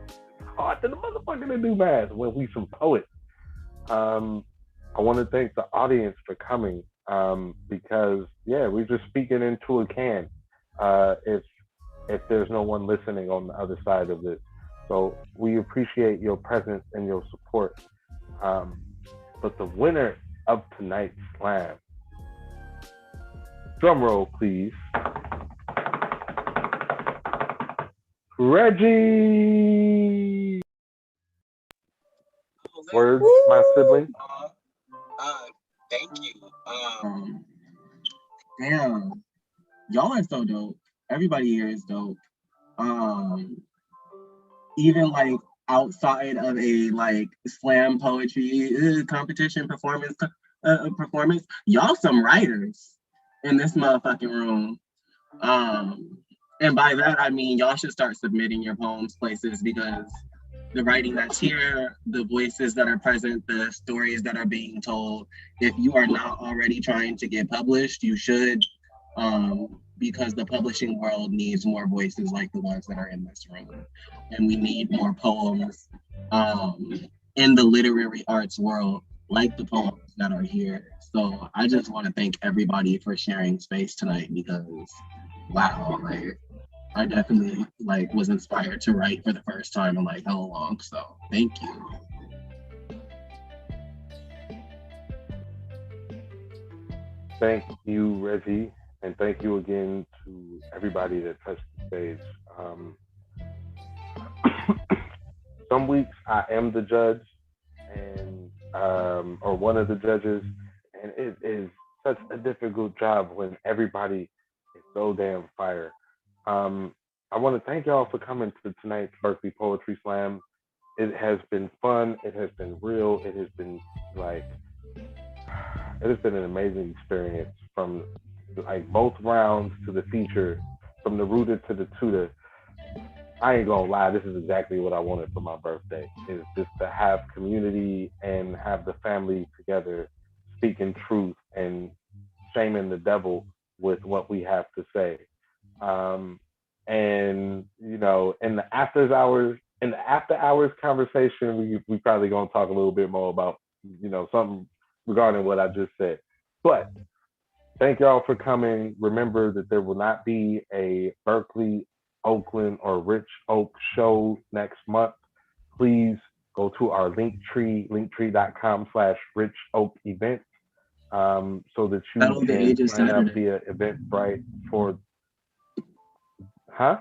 it's hard to the motherfucker to do math when we some poets. I want to thank the audience for coming, because we're just speaking into a can. If there's no one listening on the other side of this, so we appreciate your presence and your support. But the winner of tonight's slam, drum roll please, Reggie. Words, my sibling. Thank you. Damn, y'all are so dope. Everybody here is dope. Even like outside of a like slam poetry competition performance, y'all some writers in this motherfucking room. And by that I mean y'all should start submitting your poems places, because the writing that's here, the voices that are present, the stories that are being told, if you are not already trying to get published, you should, because the publishing world needs more voices like the ones that are in this room. And we need more poems in the literary arts world, like the poems that are here. So I just want to thank everybody for sharing space tonight, because wow, like I definitely was inspired to write for the first time in how long. So thank you. Thank you, Reggie, and thank you again to everybody that touched the stage. Some weeks I am the judge, and or one of the judges, and it is such a difficult job when everybody is so damn fire. I want to thank y'all for coming to tonight's Berkeley Poetry Slam. It has been fun. It has been real. It has been an amazing experience, from both rounds to the feature, from the rooter to the tutor. I ain't gonna lie, this is exactly what I wanted for my birthday, is just to have community and have the family together, speaking truth and shaming the devil with what we have to say. And in the after hours conversation, we probably gonna talk a little bit more about something regarding what I just said. But thank y'all for coming. Remember that there will not be a Berkeley, Oakland, or Rich Oak show next month. Please go to our Linktree, linktree.com/Rich Oak events, so that you Battle of the can Ages sign up Saturday. via Eventbrite for, huh?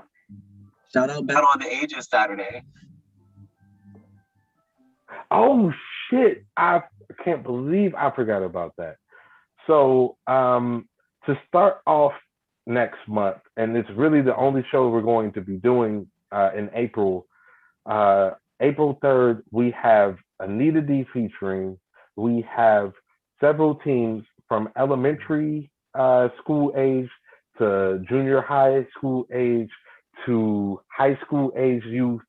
Shout out Battle of the Ages Saturday. Oh shit! I can't believe I forgot about that. So to start off next month, and it's really the only show we're going to be doing in April. April 3rd, we have Anita D featuring. We have several teams from elementary school age to junior high school age to high school age youth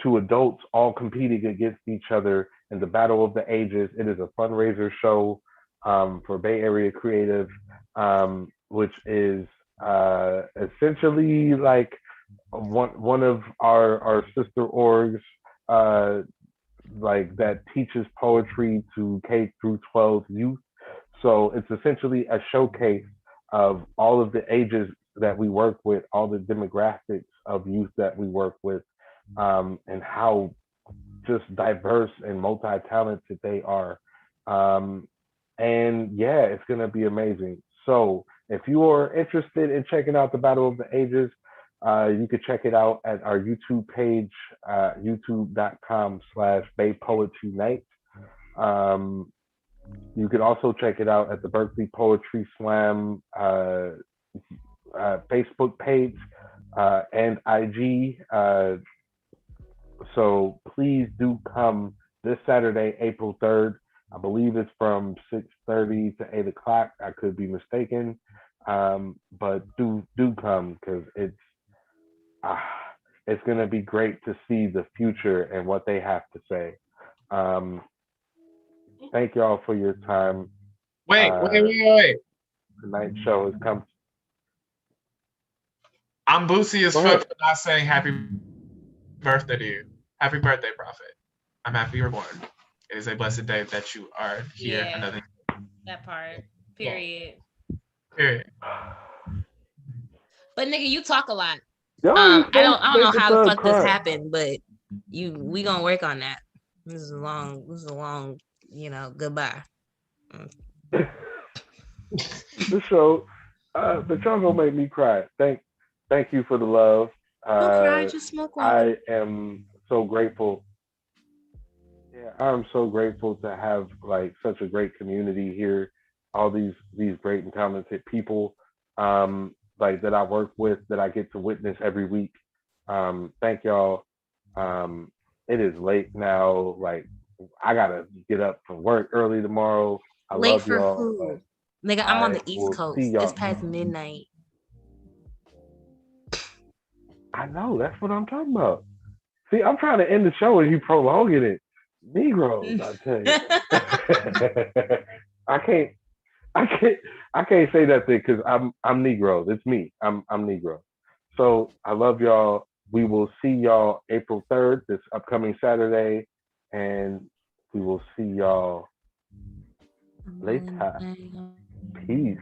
to adults, all competing against each other in the Battle of the Ages. It is a fundraiser show for Bay Area Creative, which is essentially like one of our sister orgs, like that teaches poetry to K through 12 youth. So it's essentially a showcase of all of the ages that we work with, all the demographics of youth that we work with, and how just diverse and multi-talented they are. And yeah, it's gonna be amazing. So if you are interested in checking out the Battle of the Ages, you can check it out at our YouTube page, youtube.com/Bay Poetry Night. You can also check it out at the Berkeley Poetry Slam Facebook page and IG. So please do come this Saturday, April 3rd. I believe it's from 6:30 to 8 o'clock. I could be mistaken, but do come, because it's gonna be great to see the future and what they have to say. Thank y'all for your time. Wait. Tonight's show has come. I'm boozy as fuck for not saying happy birthday to you. Happy birthday, Prophet. I'm happy you were born. It is a blessed day that you are here. Yeah. Another That part. Period. But nigga, you talk a lot. I don't know how the fuck this happened, but we gonna work on that. This is a long, goodbye. The show, but y'all gonna make me cry. Thank you for the love. Don't cry, just smoke water. I am so grateful. Yeah, I'm so grateful to have like such a great community here. All these great and talented people, like that I work with, that I get to witness every week. Thank y'all. It is late now. Like I gotta get up from work early tomorrow. I Late love for y'all. who? Nigga, I'm on the East Coast. It's past midnight. I know, that's what I'm talking about. See, I'm trying to end the show and you prolonging it. Negroes, I tell you. I can't say that thing because I'm Negro. It's me. I'm Negro. So I love y'all. We will see y'all April 3rd, this upcoming Saturday, and we will see y'all later. Peace.